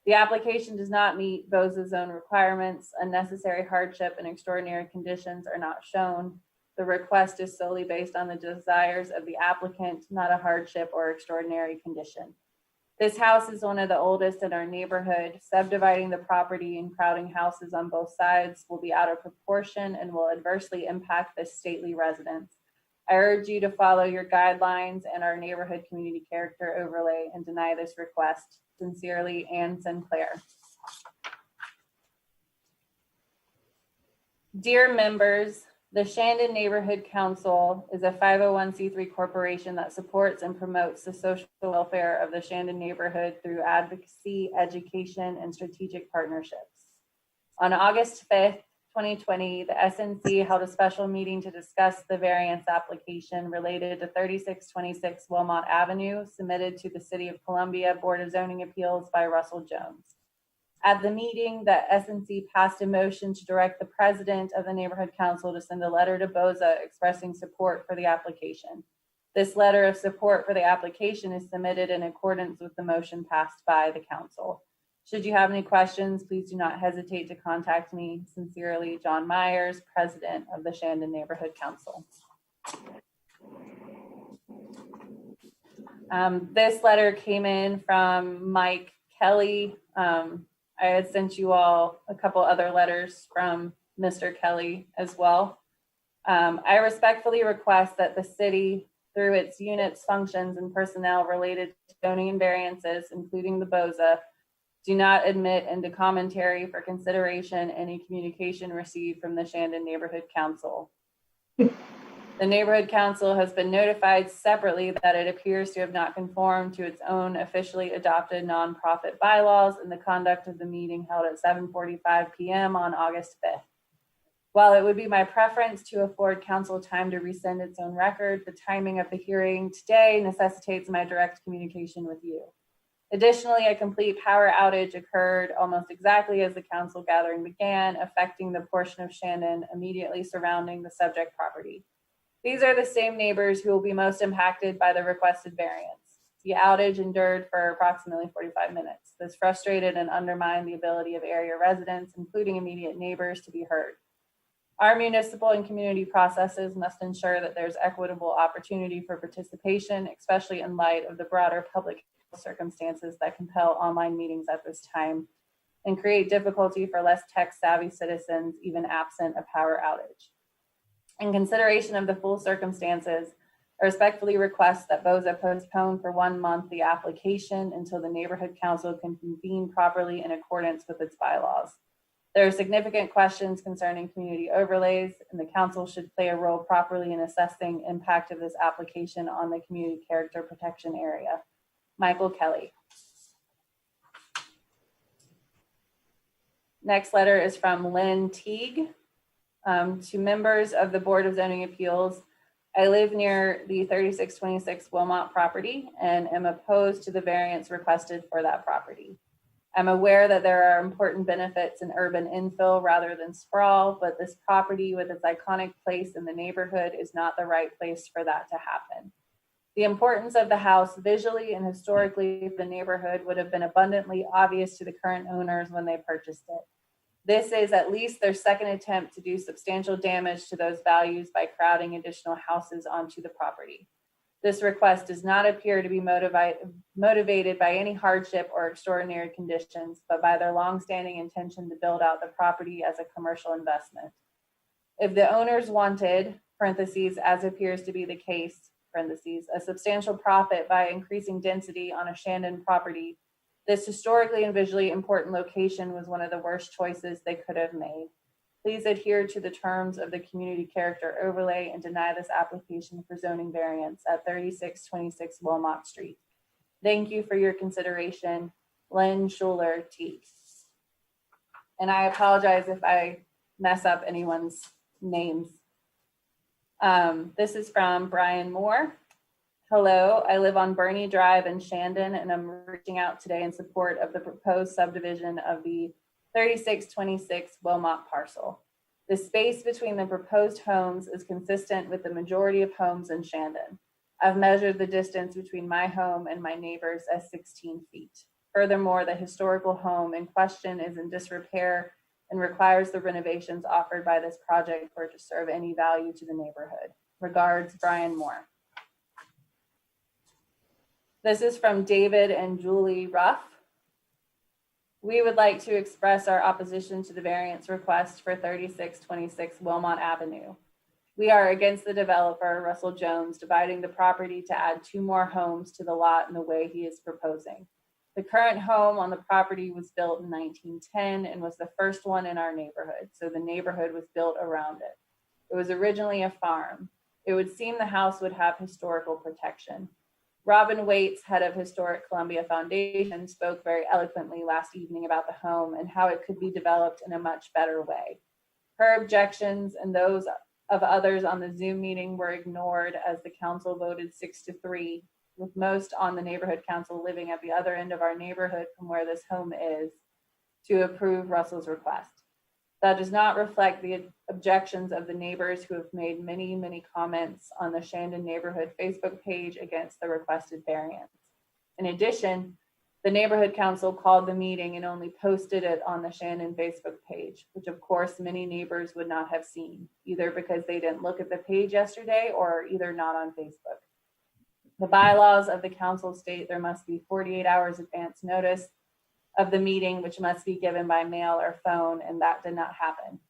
The application does not meet BOZA zone requirements. Unnecessary hardship and extraordinary conditions are not shown. The request is solely based on the desires of the applicant, not a hardship or extraordinary condition. This house is one of the oldest in our neighborhood. Subdividing the property and crowding houses on both sides will be out of proportion and will adversely impact this stately residence. I urge you to follow your guidelines and our neighborhood community character overlay and deny this request. Sincerely, Ann Sinclair. Dear members, the Shandon Neighborhood Council is a 501c3 corporation that supports and promotes the social welfare of the Shandon neighborhood through advocacy, education, and strategic partnerships. On August 5th, 2020, the SNC held a special meeting to discuss the variance application related to 3626 Wilmot Avenue submitted to the City of Columbia Board of Zoning Appeals by Russell Jones. At the meeting, the SNC passed a motion to direct the president of the Neighborhood Council to send a letter to BOZA expressing support for the application. This letter of support for the application is submitted in accordance with the motion passed by the council. Should you have any questions, please do not hesitate to contact me. Sincerely, John Myers, President of the Shandon Neighborhood Council. This letter came in from Mike Kelly. I had sent you all a couple other letters from Mr. Kelly as well. I respectfully request that the city, through its units, functions, and personnel related to zoning and variances, including the BOZA, do not admit into commentary for consideration any communication received from the Shandon Neighborhood Council. The Neighborhood Council has been notified separately that it appears to have not conformed to its own officially adopted nonprofit bylaws in the conduct of the meeting held at 7:45 p.m. on August 5th. While it would be my preference to afford council time to resend its own record, the timing of the hearing today necessitates my direct communication with you. Additionally, a complete power outage occurred almost exactly as the council gathering began, affecting the portion of Shandon immediately surrounding the subject property. These are the same neighbors who will be most impacted by the requested variance. The outage endured for approximately 45 minutes. This frustrated and undermined the ability of area residents, including immediate neighbors, to be heard. Our municipal and community processes must ensure that there's equitable opportunity for participation, especially in light of the broader public circumstances that compel online meetings at this time and create difficulty for less tech-savvy citizens, even absent a power outage. In consideration of the full circumstances, I respectfully request that BOZA postpone for 1 month the application until the Neighborhood Council can convene properly in accordance with its bylaws. There are significant questions concerning community overlays, and the council should play a role properly in assessing impact of this application on the community character protection area. Michael Kelly. Next letter is from Lynn Teague. To members of the Board of Zoning Appeals, I live near the 3626 Wilmot property and am opposed to the variance requested for that property. I'm aware that there are important benefits in urban infill rather than sprawl, but this property with its iconic place in the neighborhood is not the right place for that to happen. The importance of the house visually and historically for the neighborhood would have been abundantly obvious to the current owners when they purchased it. This is at least their second attempt to do substantial damage to those values by crowding additional houses onto the property. This request does not appear to be motivated by any hardship or extraordinary conditions, but by their longstanding intention to build out the property as a commercial investment. If the owners wanted, parentheses, as appears to be the case, parentheses, a substantial profit by increasing density on a Shandon property, this historically and visually important location was one of the worst choices they could have made. Please adhere to the terms of the community character overlay and deny this application for zoning variance at 3626 Wilmot Street. Thank you for your consideration, Lynn Schuler T. And I apologize if I mess up anyone's names. This is from Brian Moore. Hello, I live on Burney Drive in Shandon, and I'm reaching out today in support of the proposed subdivision of the 3626 Wilmot parcel. The space between the proposed homes is consistent with the majority of homes in Shandon. I've measured the distance between my home and my neighbors as 16 feet. Furthermore, the historical home in question is in disrepair and requires the renovations offered by this project for it to serve any value to the neighborhood. Regards, Brian Moore. This is from David and Julie Ruff. We would like to express our opposition to the variance request for 3626 Wilmot Avenue. We are against the developer, Russell Jones, dividing the property to add 2 more homes to the lot in the way he is proposing. The current home on the property was built in 1910 and was the first one in our neighborhood, so the neighborhood was built around it. It was originally a farm. It would seem the house would have historical protection. Robin Waits, head of Historic Columbia Foundation, spoke very eloquently last evening about the home and how it could be developed in a much better way. Her objections and those of others on the Zoom meeting were ignored as the council voted 6-3, with most on the neighborhood council living at the other end of our neighborhood from where this home is, to approve Russell's request. That does not reflect the objections of the neighbors who have made many, many comments on the Shandon neighborhood Facebook page against the requested variance. In addition, the neighborhood council called the meeting and only posted it on the Shandon Facebook page, which of course many neighbors would not have seen, either because they didn't look at the page yesterday or either not on Facebook. The bylaws of the council state there must be 48 hours advance notice of the meeting, which must be given by mail or phone, and that did not happen.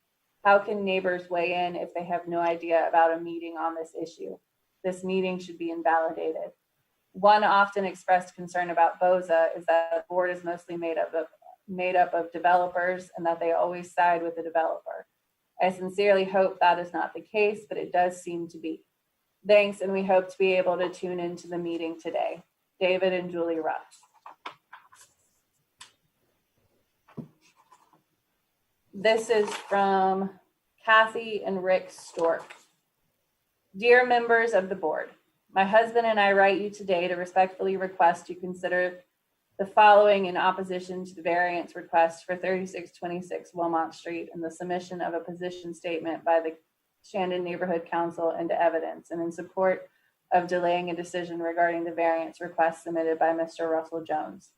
How can neighbors weigh in if they have no idea about a meeting on this issue? This meeting should be invalidated. One often expressed concern about BOZA is that the board is mostly made up of developers and that they always side with the developer. I sincerely hope that is not the case, but it does seem to be. Thanks, and we hope to be able to tune into the meeting today. David and Julie Ruff. This is from Kathy and Rick Stork. Dear members of the board, my husband and I write you today to respectfully request you consider the following in opposition to the variance request for 3626 Wilmot Street and the submission of a position statement by the Shandon Neighborhood Council into evidence, and in support of delaying a decision regarding the variance request submitted by Mr. Russell Jones.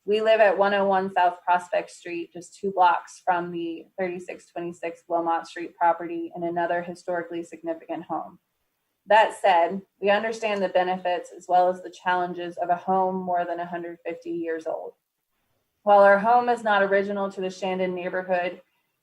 We live at 101 South Prospect Street, just 2 blocks from the 3626 Wilmot Street property and another historically significant home. That said, we understand the benefits as well as the challenges of a home more than 150 years old. While our home is not original to the Shandon neighborhood,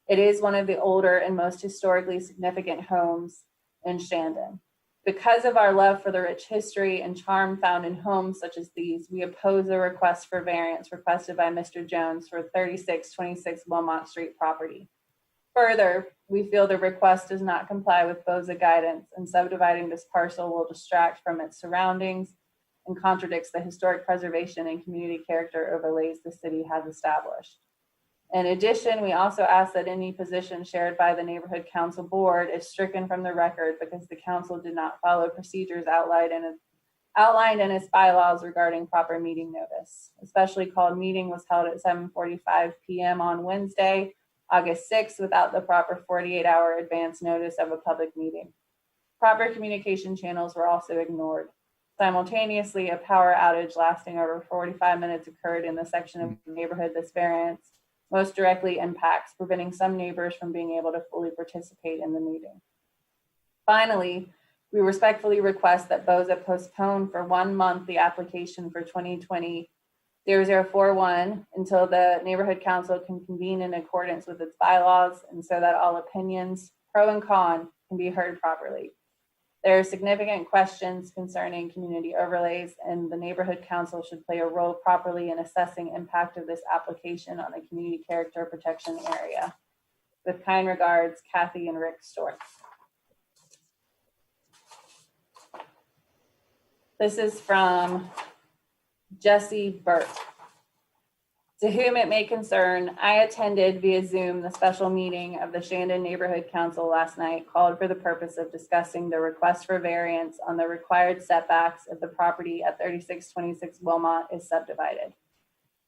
it is one of the older and most historically significant homes in Shandon. Because of our love for the rich history and charm found in homes such as these, we oppose the request for variance requested by Mr. Jones for 3626 Wilmot Street property. Further, we feel the request does not comply with BOZA guidance, and subdividing this parcel will distract from its surroundings and contradicts the historic preservation and community character overlays the city has established. In addition, we also ask that any position shared by the Neighborhood Council Board is stricken from the record because the council did not follow procedures outlined in its bylaws regarding proper meeting notice. A specially called meeting was held at 7:45 p.m. on Wednesday, August 6th, without the proper 48-hour advance notice of a public meeting. Proper communication channels were also ignored. Simultaneously, a power outage lasting over 45 minutes occurred in the section of the neighborhood this variance most directly impacts, preventing some neighbors from being able to fully participate in the meeting. Finally, we respectfully request that BOZA postpone for 1 month the application for 2020-0041 until the Neighborhood Council can convene in accordance with its bylaws and so that all opinions, pro and con, can be heard properly. There are significant questions concerning community overlays, and the Neighborhood Council should play a role properly in assessing impact of this application on the community character protection area. With kind regards, Kathy and Rick Stork. This is from Jesse Burke. To whom it may concern, I attended via Zoom the special meeting of the Shandon Neighborhood Council last night called for the purpose of discussing the request for variance on the required setbacks of the property at 3626 Wilmot is subdivided.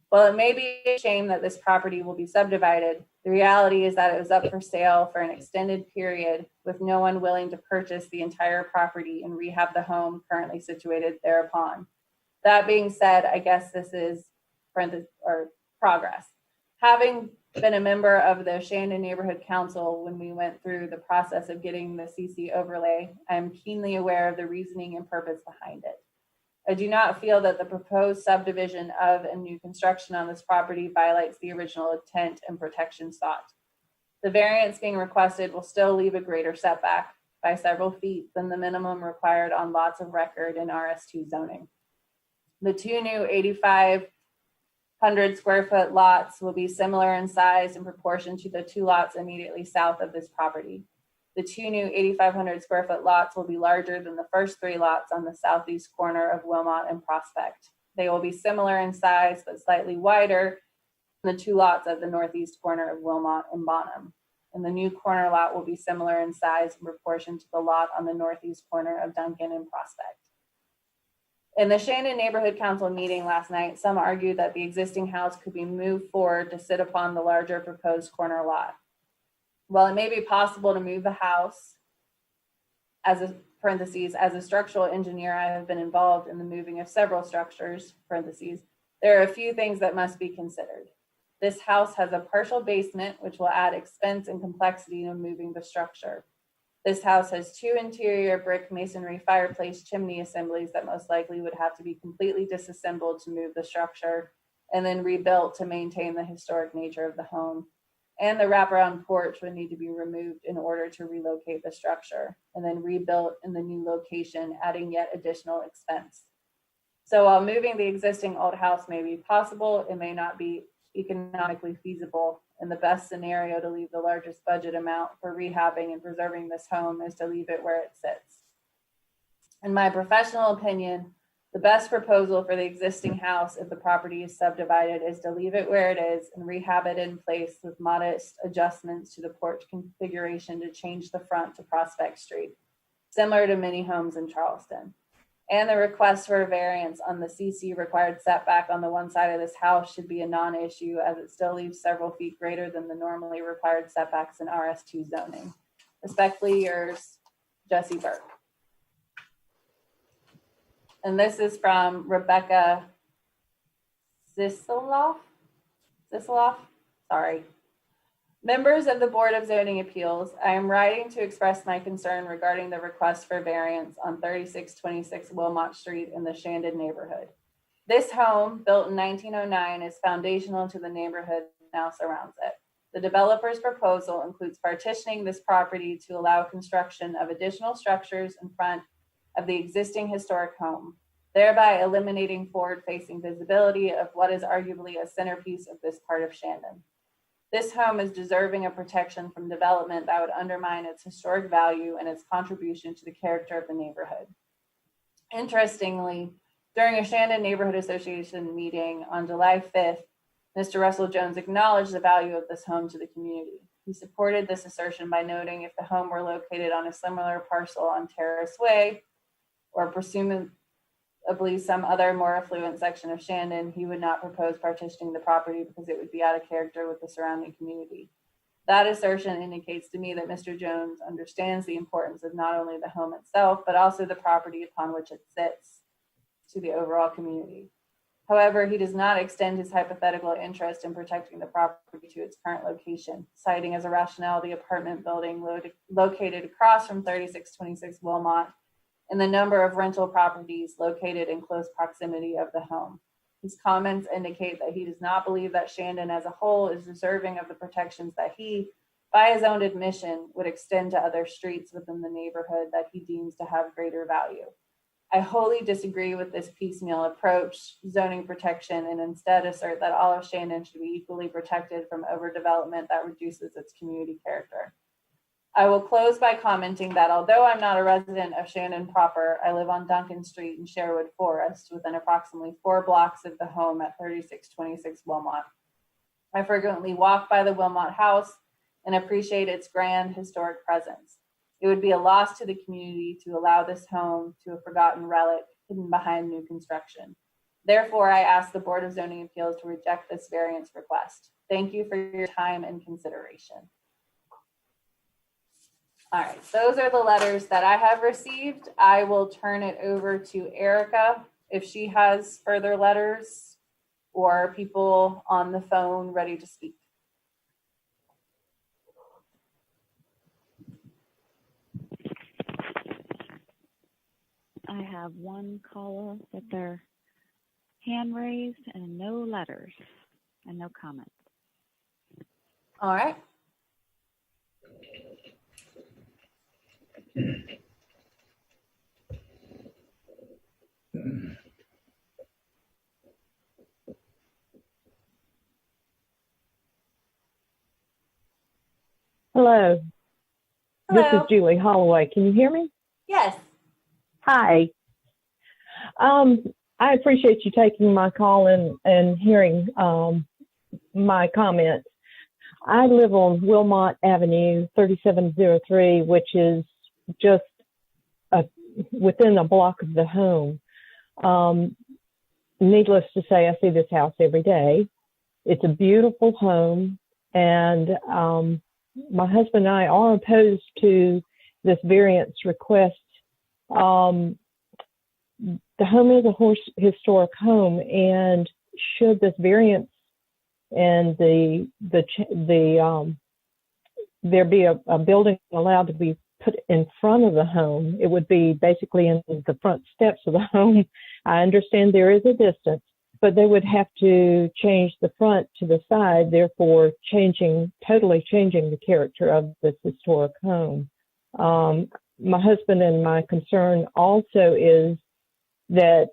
While it may be a shame that this property will be subdivided, the reality is that it was up for sale for an extended period with no one willing to purchase the entire property and rehab the home currently situated thereupon. That being said, I guess this is progress. Having been a member of the Shandon Neighborhood Council when we went through the process of getting the CC overlay, I am keenly aware of the reasoning and purpose behind it. I do not feel that the proposed subdivision of and new construction on this property violates the original intent and protection sought. The variance being requested will still leave a greater setback by several feet than the minimum required on lots of record in RS2 zoning. The two new 8,500 square foot lots will be similar in size in proportion to the two lots immediately south of this property. The two new 8,500 square foot lots will be larger than the first three lots on the southeast corner of Wilmot and Prospect. They will be similar in size, but slightly wider than the two lots at the northeast corner of Wilmot and Bonham. And the new corner lot will be similar in size in proportion to the lot on the northeast corner of Duncan and Prospect. In the Shandon Neighborhood Council meeting last night, some argued that the existing house could be moved forward to sit upon the larger proposed corner lot. While it may be possible to move the house, as a parentheses, as a structural engineer, I have been involved in the moving of several structures, parentheses, there are a few things that must be considered. This house has a partial basement, which will add expense and complexity to moving the structure. This house has two interior brick masonry fireplace chimney assemblies that most likely would have to be completely disassembled to move the structure and then rebuilt to maintain the historic nature of the home. And the wraparound porch would need to be removed in order to relocate the structure and then rebuilt in the new location, adding yet additional expense. So while moving the existing old house may be possible, it may not be economically feasible. And the best scenario to leave the largest budget amount for rehabbing and preserving this home is to leave it where it sits. In my professional opinion, the best proposal for the existing house, if the property is subdivided, is to leave it where it is and rehab it in place with modest adjustments to the porch configuration to change the front to Prospect Street, similar to many homes in Charleston. And the request for a variance on the CC required setback on the one side of this house should be a non-issue, as it still leaves several feet greater than the normally required setbacks in RS2 zoning. Respectfully yours, Jesse Burke. And this is from Rebecca Zisiloff, sorry. Members of the Board of Zoning Appeals, I am writing to express my concern regarding the request for variance on 3626 Wilmot Street in the Shandon neighborhood. This home, built in 1909, is foundational to the neighborhood that now surrounds it. The developer's proposal includes partitioning this property to allow construction of additional structures in front of the existing historic home, thereby eliminating forward-facing visibility of what is arguably a centerpiece of this part of Shandon. This home is deserving of protection from development that would undermine its historic value and its contribution to the character of the neighborhood. Interestingly, during a Shandon Neighborhood Association meeting on July 5th, Mr. Russell Jones acknowledged the value of this home to the community. He supported this assertion by noting if the home were located on a similar parcel on Terrace Way, or presumably some other more affluent section of Shandon, he would not propose partitioning the property because it would be out of character with the surrounding community. That assertion indicates to me that Mr. Jones understands the importance of not only the home itself, but also the property upon which it sits to the overall community. However, he does not extend his hypothetical interest in protecting the property to its current location, citing as a rationale the apartment building located across from 3626 Wilmot and the number of rental properties located in close proximity of the home. His comments indicate that he does not believe that Shandon as a whole is deserving of the protections that he, by his own admission, would extend to other streets within the neighborhood that he deems to have greater value. I wholly disagree with this piecemeal approach, zoning protection, and instead assert that all of Shandon should be equally protected from overdevelopment that reduces its community character. I will close by commenting that although I'm not a resident of Shandon proper, I live on Duncan Street in Sherwood Forest within approximately 4 blocks of the home at 3626 Wilmot. I frequently walk by the Wilmot house and appreciate its grand historic presence. It would be a loss to the community to allow this home to a forgotten relic hidden behind new construction. Therefore, I ask the Board of Zoning Appeals to reject this variance request. Thank you for your time and consideration. All right, those are the letters that I have received. I will turn it over to Erica if she has further letters or people on the phone ready to speak? I have one caller with their hand raised and no letters and no comments. All right. Hello. This Hello. is Julie Holloway. Can you hear me? Yes. Hi. I appreciate you taking my call and hearing my comments. I live on Wilmot Avenue, 3703, which is just within a block of the home. Needless to say, I see this house every day. It's a beautiful home, and my husband and I are opposed to this variance request. The home is a historic home, and should this variance and there be a building allowed to be put in front of the home, it would be basically in the front steps of the home. I understand there is a distance, but they would have to change the front to the side, therefore totally changing the character of this historic home. My husband and my concern also is that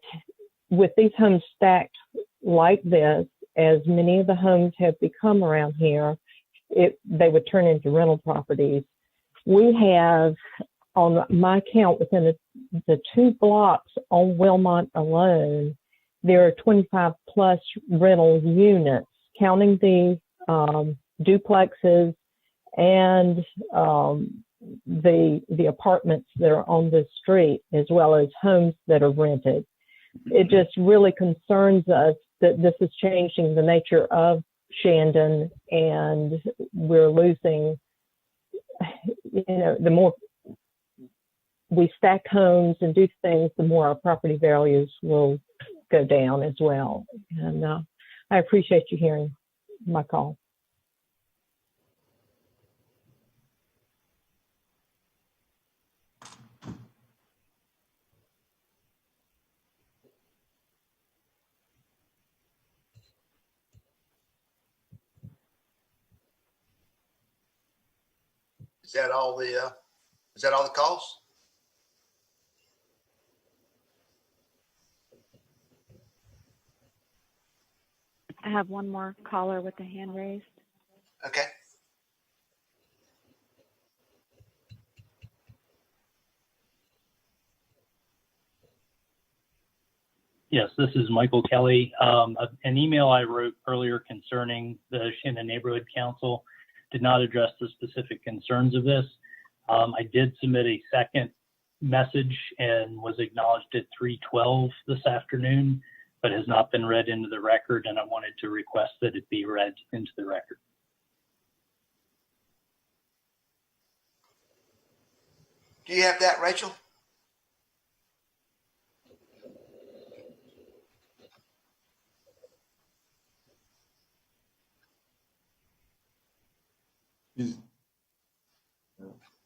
with these homes stacked like this, as many of the homes have become around here, they would turn into rental properties. We have, on my count, within the 2 blocks on Wilmot alone, there are 25 plus rental units, counting the duplexes and the apartments that are on the street, as well as homes that are rented. It just really concerns us that this is changing the nature of Shandon, and we're losing, the more we stack homes and do things, the more our property values will go down as well. And I appreciate you hearing my call. Is that all the calls? I have one more caller with the hand raised. Okay. Yes, this is Michael Kelly. An email I wrote earlier concerning the Shandon Neighborhood Council did not address the specific concerns of this. I did submit a second message and was acknowledged at 3:12 this afternoon, but has not been read into the record, and I wanted to request that it be read into the record. Do you have that, Rachel?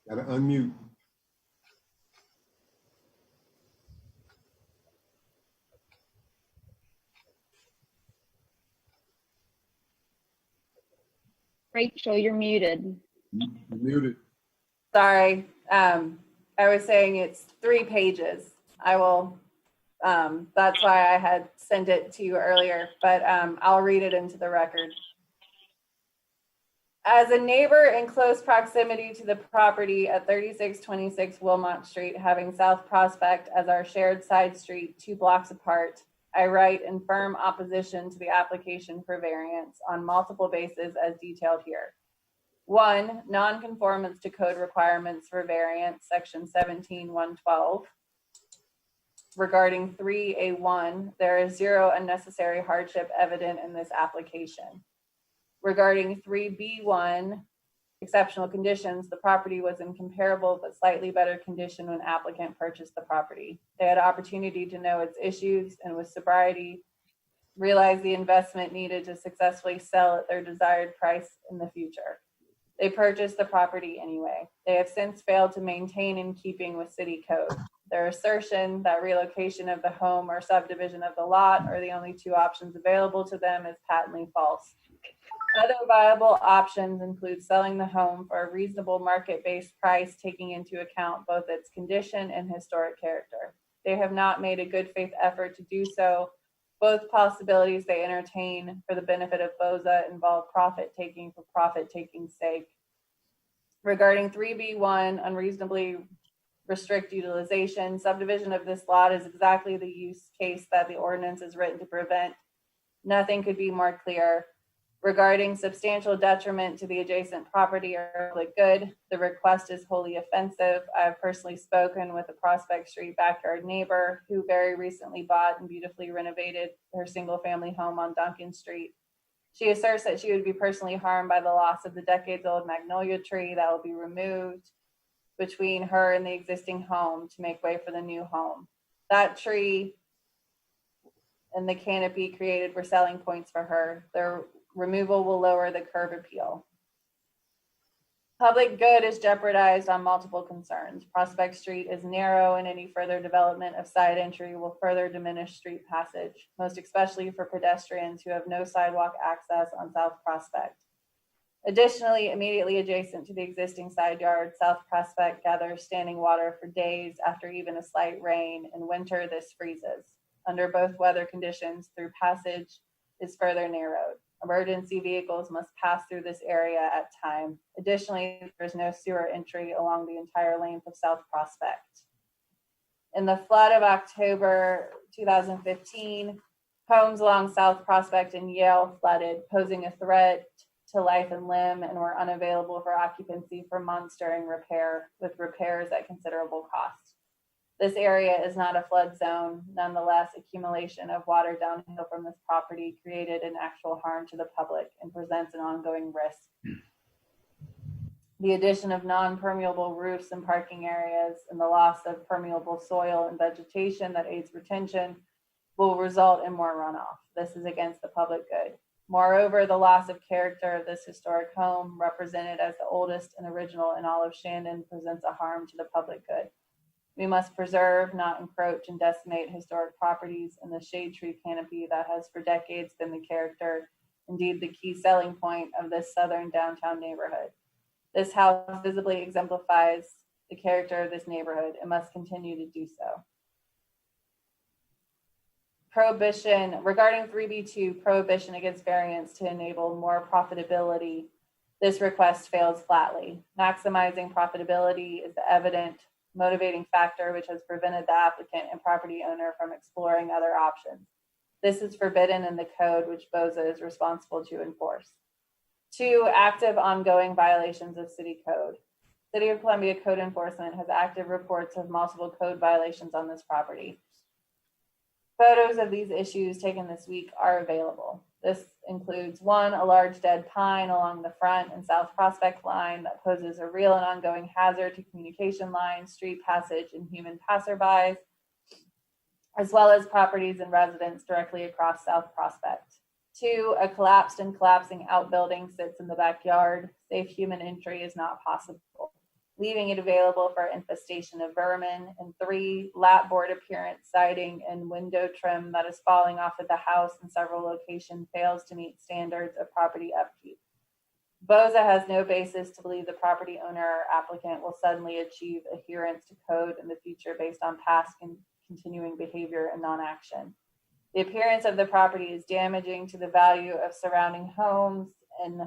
Gotta unmute. Rachel, you're muted. You're muted. Sorry. I was saying it's 3 pages. I will, that's why I had sent it to you earlier, but I'll read it into the record. As a neighbor in close proximity to the property at 3626 Wilmot Street, having South Prospect as our shared side street 2 blocks apart, I write in firm opposition to the application for variance on multiple bases as detailed here. 1, non-conformance to code requirements for variance, section 17-112. Regarding 3A1, there is 0 unnecessary hardship evident in this application. Regarding 3B1, exceptional conditions, the property was in comparable but slightly better condition when applicant purchased the property. They had opportunity to know its issues, and with sobriety, realize the investment needed to successfully sell at their desired price in the future. They purchased the property anyway. They have since failed to maintain in keeping with city code. Their assertion that relocation of the home or subdivision of the lot are the only two options available to them is patently false. Other viable options include selling the home for a reasonable market-based price, taking into account both its condition and historic character. They have not made a good faith effort to do so. Both possibilities they entertain for the benefit of BOZA involve profit-taking for profit-taking's sake. Regarding 3B1, unreasonably restrict utilization, subdivision of this lot is exactly the use case that the ordinance is written to prevent. Nothing could be more clear. Regarding substantial detriment to the adjacent property or public good, the request is wholly offensive. I have personally spoken with a Prospect Street backyard neighbor who very recently bought and beautifully renovated her single-family home on Duncan Street. She asserts that she would be personally harmed by the loss of the decades-old magnolia tree that will be removed between her and the existing home to make way for the new home. That tree and the canopy created were selling points for her. Their removal will lower the curb appeal. Public good is jeopardized on multiple concerns. Prospect Street is narrow, and any further development of side entry will further diminish street passage, most especially for pedestrians who have no sidewalk access on South Prospect. Additionally, immediately adjacent to the existing side yard, South Prospect gathers standing water for days after even a slight rain. In winter, this freezes. Under both weather conditions, through passage is further narrowed. Emergency vehicles must pass through this area at time. Additionally, there's no sewer entry along the entire length of South Prospect. In the flood of October 2015, homes along South Prospect and Yale flooded, posing a threat to life and limb, and were unavailable for occupancy for months during repair, with repairs at considerable cost. This area is not a flood zone. Nonetheless, accumulation of water downhill from this property created an actual harm to the public and presents an ongoing risk. The addition of non-permeable roofs and parking areas and the loss of permeable soil and vegetation that aids retention will result in more runoff. This is against the public good. Moreover, the loss of character of this historic home, represented as the oldest and original in all of Shandon, presents a harm to the public good. We must preserve, not encroach and decimate historic properties and the shade tree canopy that has for decades been the character, indeed the key selling point of this southern downtown neighborhood. This house visibly exemplifies the character of this neighborhood and must continue to do so. Prohibition, regarding 3B2, prohibition against variance to enable more profitability, this request fails flatly. Maximizing profitability is the evident motivating factor which has prevented the applicant and property owner from exploring other options. This is forbidden in the code which BOZA is responsible to enforce. 2, active ongoing violations of city code. City of Columbia Code Enforcement has active reports of multiple code violations on this property. Photos of these issues taken this week are available. This includes 1, a large dead pine along the front and South Prospect line that poses a real and ongoing hazard to communication lines, street passage, and human passerbys, as well as properties and residents directly across South Prospect. 2, a collapsed and collapsing outbuilding sits in the backyard. Safe human entry is not possible, leaving it available for infestation of vermin. And 3, lapboard appearance siding and window trim that is falling off of the house in several locations fails to meet standards of property upkeep. BOZA has no basis to believe the property owner or applicant will suddenly achieve adherence to code in the future based on past and continuing behavior and non-action. The appearance of the property is damaging to the value of surrounding homes and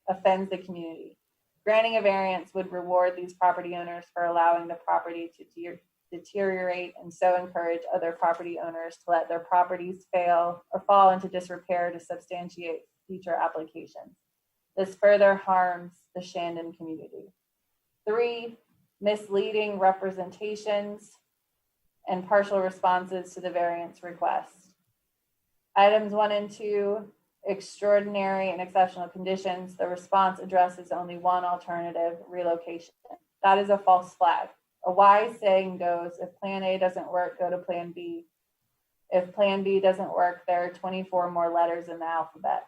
offends the community. Granting a variance would reward these property owners for allowing the property to deteriorate and so encourage other property owners to let their properties fail or fall into disrepair to substantiate future applications. This further harms the Shandon community. 3, misleading representations and partial responses to the variance request. Items 1 and 2, extraordinary and exceptional conditions. The response addresses only one alternative, relocation. That is a false flag. A wise saying goes, if plan A doesn't work, go to plan B. If Plan B doesn't work, there are 24 more letters in the alphabet.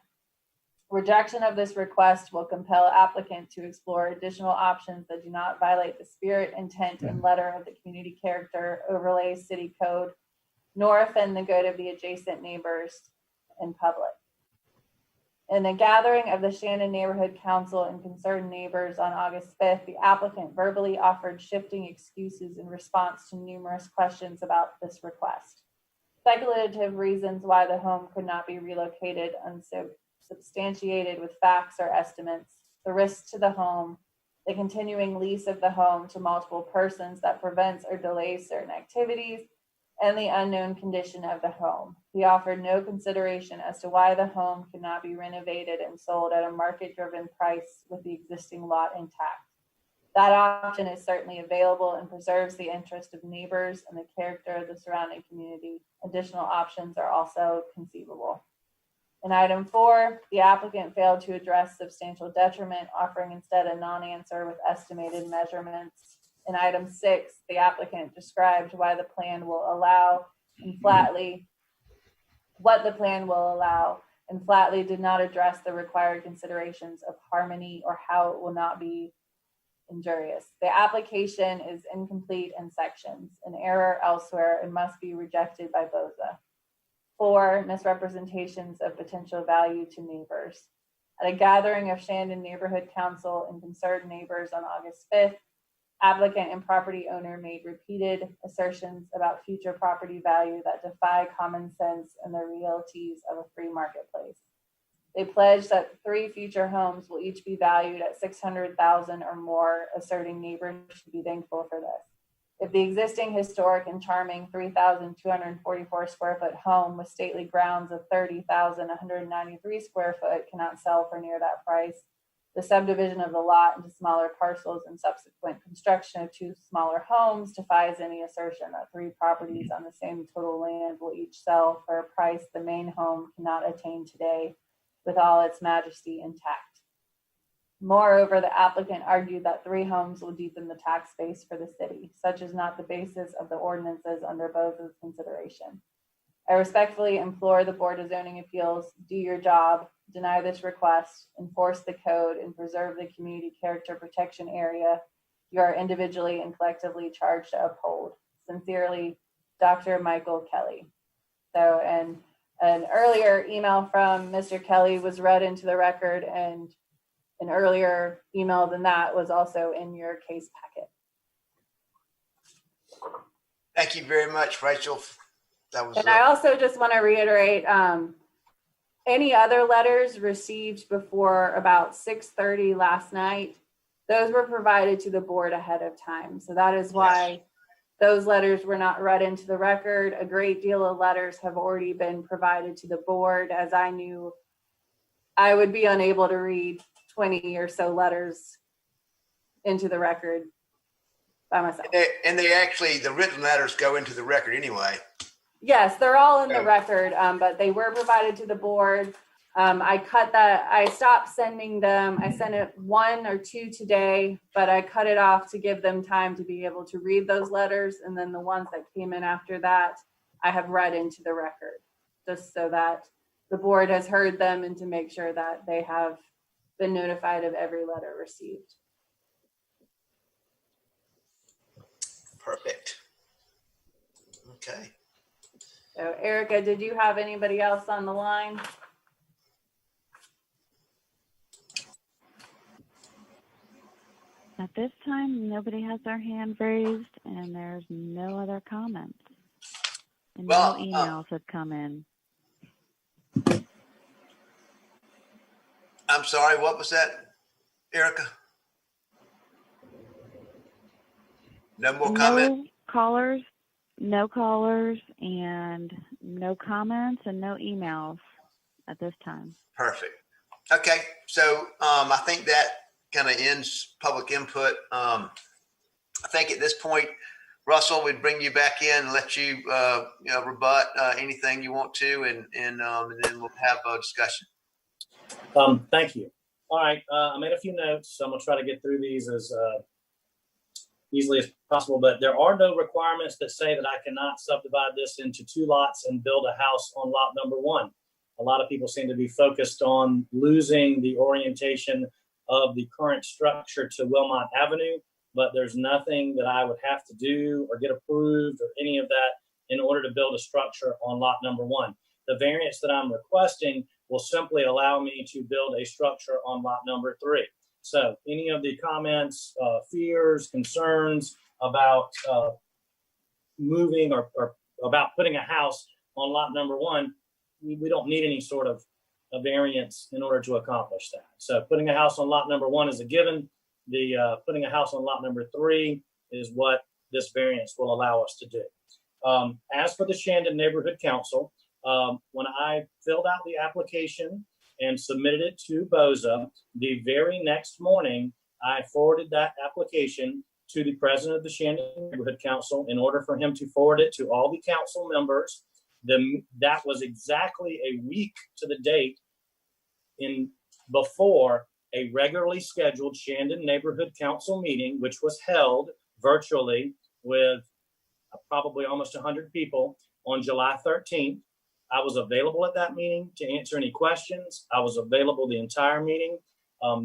Rejection of this request will compel applicant to explore additional options that do not violate the spirit, intent, and letter of the community character overlay city code, nor offend the good of the adjacent neighbors and public. In a gathering of the Shannon Neighborhood Council and concerned neighbors on August 5th, the applicant verbally offered shifting excuses in response to numerous questions about this request. Speculative reasons why the home could not be relocated unsubstantiated with facts or estimates, the risks to the home, the continuing lease of the home to multiple persons that prevents or delays certain activities, and the unknown condition of the home. He offered no consideration as to why the home could not be renovated and sold at a market-driven price with the existing lot intact. That option is certainly available and preserves the interest of neighbors and the character of the surrounding community. Additional options are also conceivable. In item 4, the applicant failed to address substantial detriment, offering instead a non-answer with estimated measurements. In item 6, the applicant described why the plan will allow and what the plan will allow, and flatly did not address the required considerations of harmony or how it will not be injurious. The application is incomplete in sections, an error elsewhere, and must be rejected by BOZA. 4, misrepresentations of potential value to neighbors. At a gathering of Shannon Neighborhood Council and concerned neighbors on August 5th, applicant and property owner made repeated assertions about future property value that defy common sense and the realities of a free marketplace. They pledged that 3 future homes will each be valued at $600,000 or more, asserting neighbors should be thankful for this. If the existing historic and charming 3,244 square foot home with stately grounds of 30,193 square foot cannot sell for near that price, the subdivision of the lot into smaller parcels and subsequent construction of 2 smaller homes defies any assertion that 3 properties on the same total land will each sell for a price the main home cannot attain today with all its majesty intact. Moreover, the applicant argued that 3 homes will deepen the tax base for the city. Such is not the basis of the ordinances under BOZA's consideration. I respectfully implore the Board of Zoning Appeals, do your job, deny this request, enforce the code, and preserve the community character protection area you are individually and collectively charged to uphold. Sincerely, Dr. Michael Kelly. So, and an earlier email from Mr. Kelly was read into the record, and an earlier email than that was also in your case packet. Thank you very much, Rachel. That was. And I also just want to reiterate, any other letters received before about 6:30 last night, those were provided to the board ahead of time. So that is why those letters were not read into the record. A great deal of letters have already been provided to the board, as I knew I would be unable to read 20 or so letters into the record by myself. And they actually, the written letters go into the record anyway. Yes, they're all in the record, but they were provided to the board. I stopped sending them. I sent it 1 or 2 today, but I cut it off to give them time to be able to read those letters. And then the ones that came in after that, I have read into the record, just so that the board has heard them and to make sure that they have been notified of every letter received. Perfect. Okay. So Erica, did you have anybody else on the line? At this time, nobody has their hand raised, and there's no other comments. And no emails have come in. I'm sorry, what was that, Erica? No more comments? No callers, and no comments, and no emails at this time. Perfect. Okay, so I think that kind of ends public input. I think at this point, Russell, we'd bring you back in and let you, rebut anything you want to, and then we'll have a discussion. Thank you. All right, I made a few notes, so I'm gonna try to get through these as easily as possible. But there are no requirements that say that I cannot subdivide this into 2 lots and build a house on lot number 1. A lot of people seem to be focused on losing the orientation of the current structure to Wilmot Avenue, but there's nothing that I would have to do or get approved or any of that in order to build a structure on lot number 1. The variance that I'm requesting will simply allow me to build a structure on lot number 3. So any of the comments, fears, concerns about moving or about putting a house on lot number 1, we don't need any sort of a variance in order to accomplish that. So putting a house on lot number 1 is a given. The putting a house on lot number 3 is what this variance will allow us to do. As for the Shandon Neighborhood Council, when I filled out the application and submitted it to BOZA, the very next morning, I forwarded that application to the president of the Shandon Neighborhood Council in order for him to forward it to all the council members. That was exactly a week to the date before a regularly scheduled Shandon Neighborhood Council meeting, which was held virtually with probably almost 100 people on July 13th. I was available at that meeting to answer any questions. I was available the entire meeting.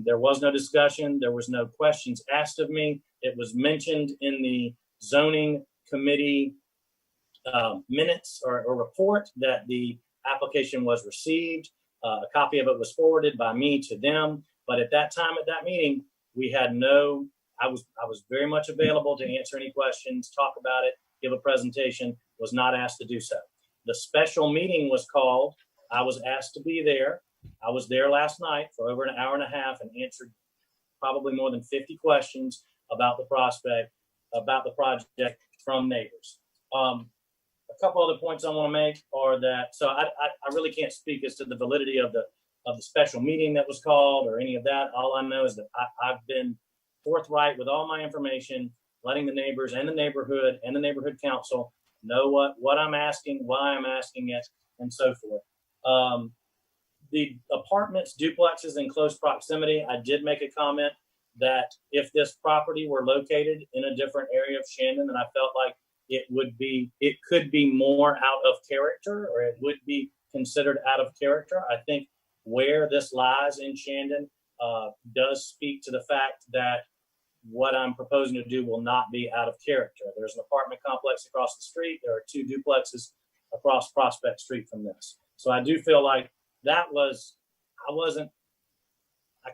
There was no discussion. There was no questions asked of me. It was mentioned in the zoning committee minutes or report that the application was received. A copy of it was forwarded by me to them. But at that time, at that meeting, we had I was very much available to answer any questions, talk about it, give a presentation, was not asked to do so. The special meeting was called. I was asked to be there. I was there last night for over an hour and a half and answered probably more than 50 questions about the project from neighbors. A couple other points I want to make are that, so I really can't speak as to the validity of the special meeting that was called or any of that. All I know is that I've been forthright with all my information, letting the neighbors and the neighborhood council know what I'm asking, why I'm asking it, and so forth. The apartments, duplexes in close proximity, I did make a comment that if this property were located in a different area of Shandon, then I felt like it could be more out of character, or it would be considered out of character. I think where this lies in Shandon does speak to the fact that what I'm proposing to do will not be out of character. There's an apartment complex across the street. There are 2 duplexes across Prospect Street from this. So I do feel like I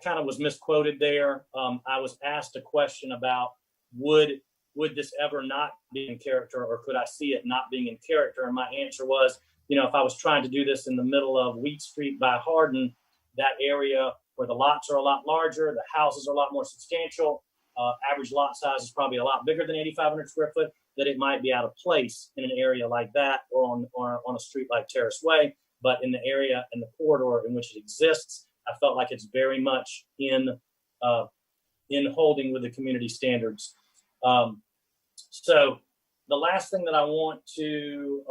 kind of was misquoted there. I was asked a question about would this ever not be in character, or could I see it not being in character? And my answer was, if I was trying to do this in the middle of Wheat Street by Hardin, that area where the lots are a lot larger, the houses are a lot more substantial, average lot size is probably a lot bigger than 8,500 square foot, that it might be out of place in an area like that or on a street like Terrace Way. But in the area and the corridor in which it exists, I felt like it's very much in holding with the community standards. So the last thing that I want to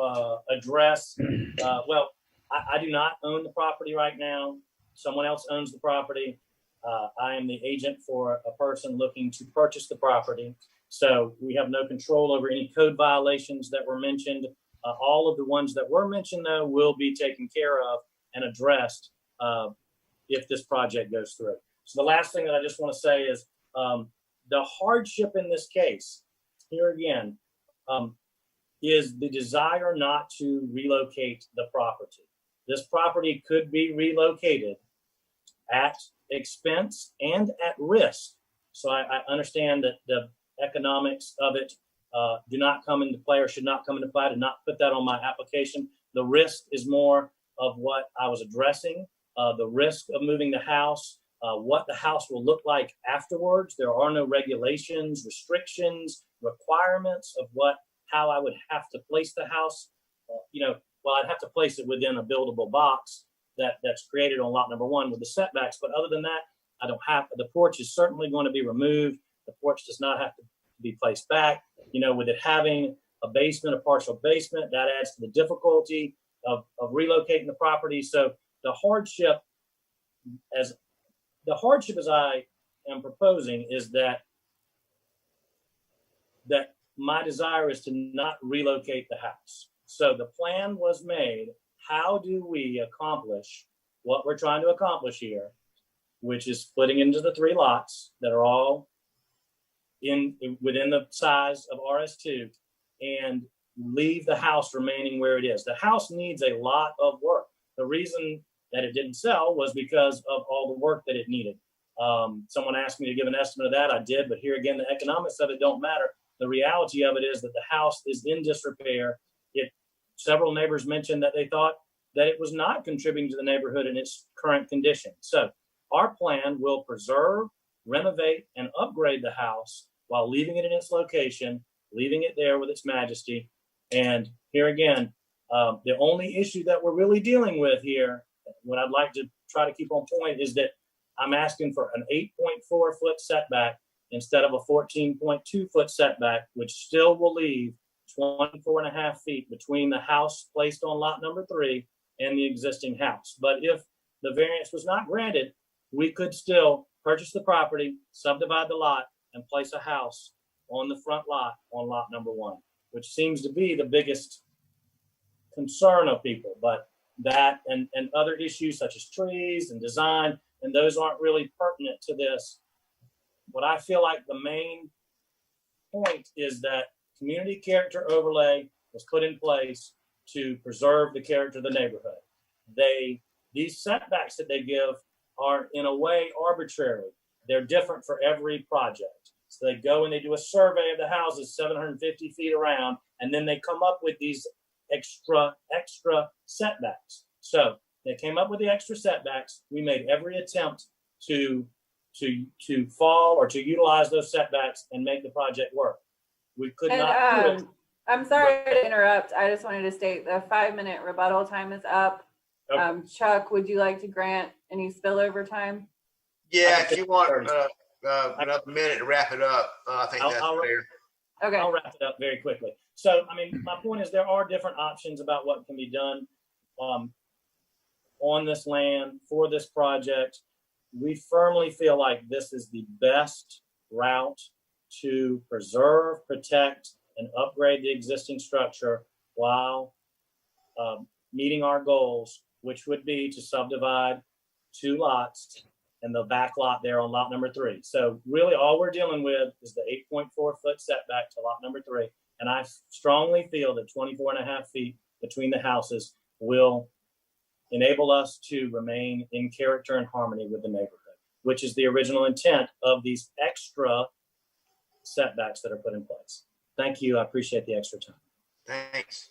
address, I do not own the property right now. Someone else owns the property. I am the agent for a person looking to purchase the property. So we have no control over any code violations that were mentioned. All of the ones that were mentioned, though, will be taken care of and addressed if this project goes through. So the last thing that I just want to say is the hardship in this case, here again, is the desire not to relocate the property. This property could be relocated at expense and at risk. So I understand that the economics of it do not come into play or should not come into play. I did not put that on my application. The risk is more of what I was addressing, the risk of moving the house, what the house will look like afterwards. There are no regulations, restrictions, requirements of how I would have to place the house. I'd have to place it within a buildable box that's created on lot number 1 with the setbacks. But other than that, I don't have, the porch is certainly going to be removed. The porch does not have to be placed back. With it having a basement, a partial basement, that adds to the difficulty of relocating the property. So the hardship as I am proposing is that that my desire is to not relocate the house. So the plan was made, how do we accomplish what we're trying to accomplish here, which is splitting into the 3 lots that are all within the size of RS2, and leave the house remaining where it is. The house needs a lot of work. The reason that it didn't sell was because of all the work that it needed. Someone asked me to give an estimate of that. I did, but here again, the economics of it don't matter. The reality of it is that the house is in disrepair. Several neighbors mentioned that they thought that it was not contributing to the neighborhood in its current condition. So our plan will preserve, renovate, and upgrade the house while leaving it in its location, leaving it there with its majesty. And here again, the only issue that we're really dealing with here, what I'd like to try to keep on point, is that I'm asking for an 8.4 foot setback instead of a 14.2 foot setback, which still will leave 24.5 feet between the house placed on lot number 3 and the existing house. But if the variance was not granted, we could still purchase the property, subdivide the lot, and place a house on the front lot on lot number 1, which seems to be the biggest concern of people. But that and other issues such as trees and design, and those aren't really pertinent to this. What I feel like the main point is that community character overlay was put in place to preserve the character of the neighborhood. These setbacks that they give are in a way arbitrary. They're different for every project. So they go and they do a survey of the houses 750 feet around, and then they come up with these extra setbacks. So they came up with the extra setbacks. We made every attempt to fall or to utilize those setbacks and make the project work. We could not do it. I'm sorry to interrupt. I just wanted to state the 5-minute rebuttal time is up. Okay. Chuck, would you like to grant any spillover time? Yeah, if you want another minute to wrap it up, I think that's fair. Okay. I'll wrap it up very quickly. So, I mean, my point is there are different options about what can be done on this land for this project. We firmly feel like this is the best route to preserve, protect, and upgrade the existing structure while meeting our goals, which would be to subdivide 2 lots and the back lot there on lot number 3. So really all we're dealing with is the 8.4 foot setback to lot number 3. And I strongly feel that 24.5 feet between the houses will enable us to remain in character and harmony with the neighborhood, which is the original intent of these extra setbacks that are put in place. Thank you. I appreciate the extra time. Thanks.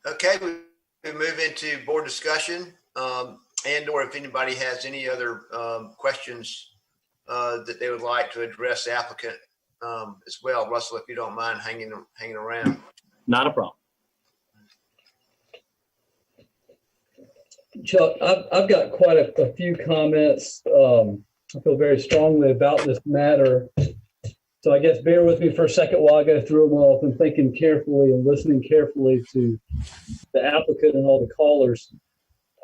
Okay, we move into board discussion, and or if anybody has any other questions that they would like to address the applicant as well. Russell, if you don't mind hanging around. Not a problem. Chuck, I've got quite a few comments. I feel very strongly about this matter. So I guess bear with me for a second while I go through them all. I'm thinking carefully and listening carefully to the applicant and all the callers.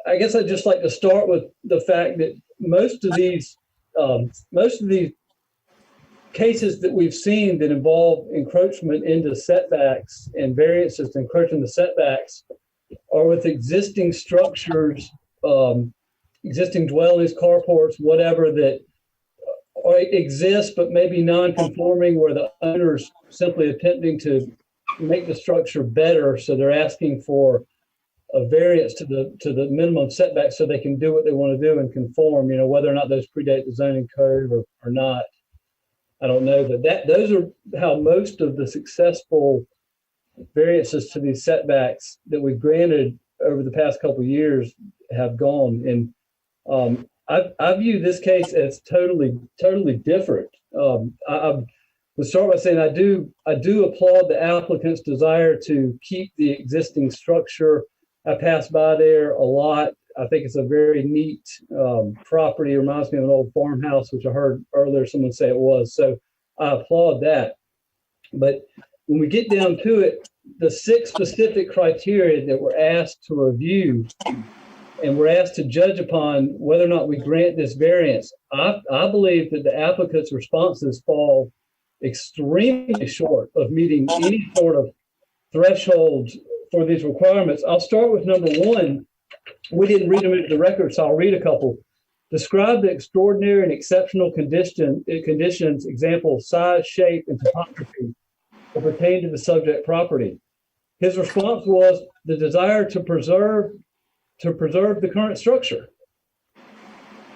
I guess I'd just like to start with the fact that most of these cases that we've seen that involve encroachment into setbacks and variances to encroach into setbacks are with existing structures, existing dwellings, carports, whatever that exist, but maybe non-conforming, where the owner's simply attempting to make the structure better. So they're asking for a variance to the minimum setback so they can do what they want to do and conform, whether or not those predate the zoning code or not. I don't know, but those are how most of the successful variances to these setbacks that we've granted over the past couple of years have gone. And I view this case as totally different. I would start by saying I do applaud the applicant's desire to keep the existing structure. I pass by there a lot. I think it's a very neat property. It reminds me of an old farmhouse, which I heard earlier someone say it was. So I applaud that. But when we get down to it, the 6 specific criteria that we're asked to review and we're asked to judge upon whether or not we grant this variance. I believe that the applicant's responses fall extremely short of meeting any sort of threshold for these requirements. I'll start with number one. We didn't read them into the record, so I'll read a couple. Describe the extraordinary and exceptional conditions, example, size, shape, and topography that pertain to the subject property. His response was the desire to preserve the current structure.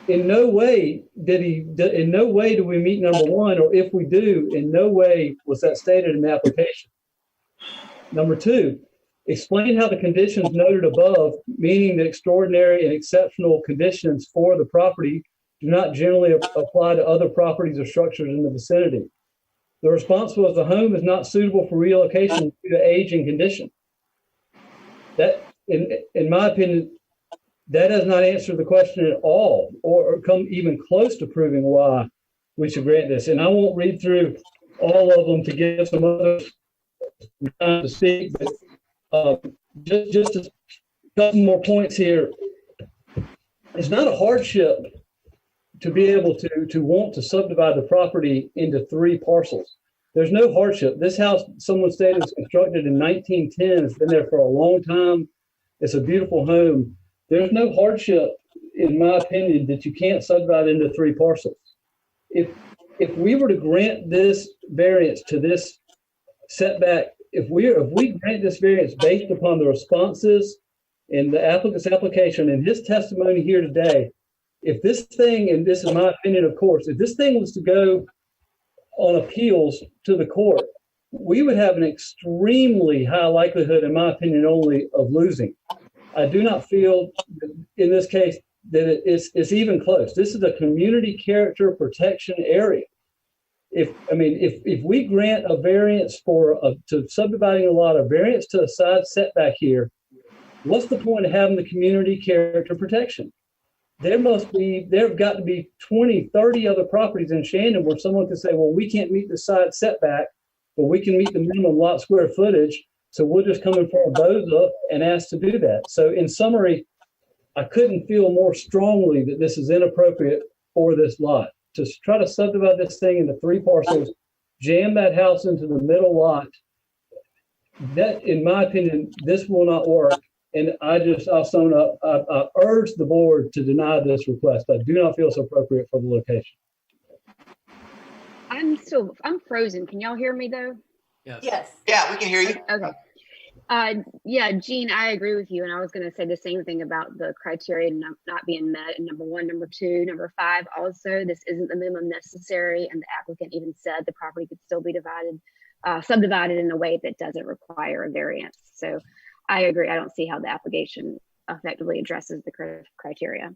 In no way do we meet number one, or if we do, in no way was that stated in the application. Number two, explain how the conditions noted above, meaning the extraordinary and exceptional conditions for the property, do not generally apply to other properties or structures in the vicinity. The response was the home is not suitable for relocation due to age and condition. That, in my opinion, that does not answer the question at all, or come even close to proving why we should grant this. And I won't read through all of them to give some others time to speak, but just a couple more points here. It's not a hardship to be able to want to subdivide the property into 3 parcels. There's no hardship. This house, someone stated, was constructed in 1910. It's been there for a long time. It's a beautiful home. There's no hardship, in my opinion, that you can't subdivide into 3 parcels. If we were to grant this variance to this setback, if we grant this variance based upon the responses in the applicant's application and his testimony here today, if this thing, and this is my opinion, of course, if this thing was to go on appeals to the court, we would have an extremely high likelihood, in my opinion only, of losing. I do not feel in this case that it's even close. This is a community character protection area. If we grant a variance to subdividing a lot, a variance to a side setback here, what's the point of having the community character protection? There have got to be 20, 30 other properties in Shandon where someone can say, well, we can't meet the side setback, but we can meet the minimum lot square footage. So we'll just come in front of BOZA and ask to do that. So in summary, I couldn't feel more strongly that this is inappropriate for this lot. To try to subdivide this thing into 3 parcels, jam that house into the middle lot, that, in my opinion, this will not work. And I'll sum up. I urge the board to deny this request. I do not feel it's appropriate for the location. I'm frozen. Can y'all hear me though? Yes. Yeah, we can hear you. Okay. Yeah, Gene, I agree with you. And I was going to say the same thing about the criteria not being met. And number 1, number 2, number 5, also, this isn't the minimum necessary. And the applicant even said the property could still be subdivided in a way that doesn't require a variance. So I agree. I don't see how the application effectively addresses the criteria.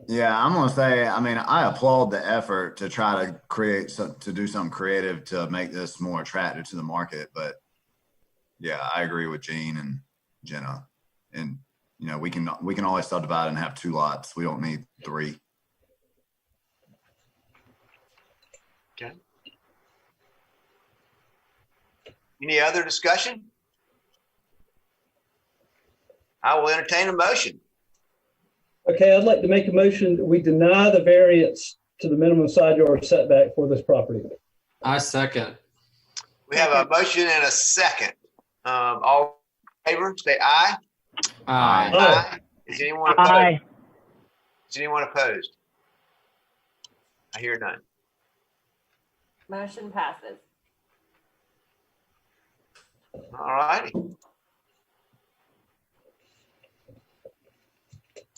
Yeah, I'm gonna say, I applaud the effort to try to do something creative to make this more attractive to the market. But yeah, I agree with Gene and Jenna. And we can always subdivide and have 2 lots. We don't need 3. Okay. Any other discussion? I will entertain a motion. Okay, I'd like to make a motion that we deny the variance to the minimum side yard setback for this property. I second. We have a motion and a second. All in favor, say aye. Aye. Aye. Is anyone opposed? Aye. Is anyone opposed? I hear none. Motion passes. All righty.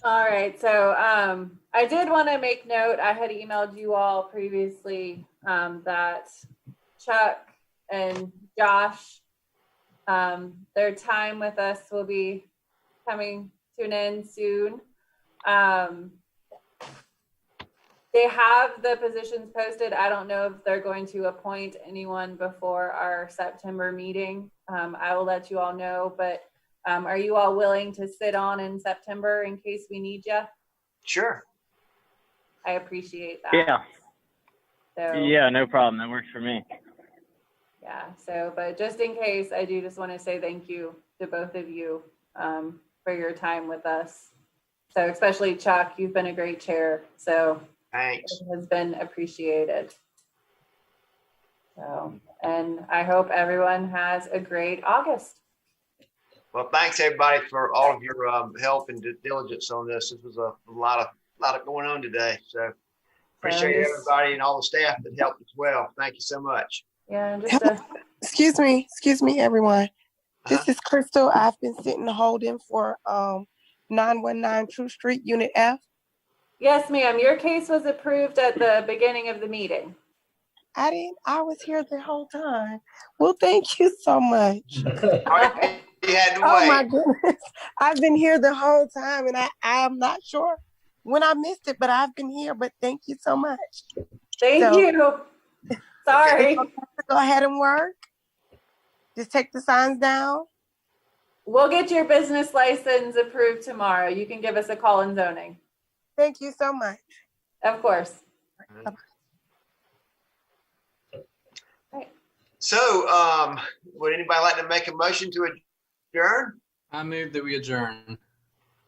All right, so I did want to make note, I had emailed you all previously that Chuck and Josh, their time with us will be coming to an end soon. They have the positions posted. I don't know if they're going to appoint anyone before our September meeting. I will let you all know, but are you all willing to sit on in September in case we need you? Sure. I appreciate that. Yeah. So, Yeah, no problem. That works for me. yeah. So, but just in case, I do just want to say thank you to both of you for your time with us. So especially Chuck, you've been a great chair. So thanks. It has been appreciated. So, and I hope everyone has a great August. Well, thanks everybody for all of your help and diligence on this. This was a lot of going on today. So appreciate everybody and all the staff that helped as well. Thank you so much. Yeah, and just excuse me, everyone. This is Crystal. I've been sitting holding for 919 True Street, Unit F. Yes, ma'am. Your case was approved at the beginning of the meeting. I was here the whole time. Well, thank you so much. Oh my goodness. I've been here the whole time and I'm not sure when I missed it, but I've been here, but thank you so much. Thank you. Sorry. Go ahead and work. Just take the signs down. We'll get your business license approved tomorrow. You can give us a call in zoning. Thank you so much. Of course. So, would anybody like to make a motion to adjourn? I move that we adjourn.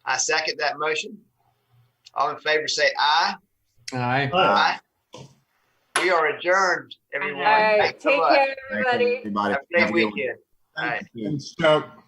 I second that motion. All in favor say aye. Aye. Aye. We are adjourned, everyone. All right. Thanks so Take much. care, everybody. Have a great weekend. All right. Thanks, Chuck.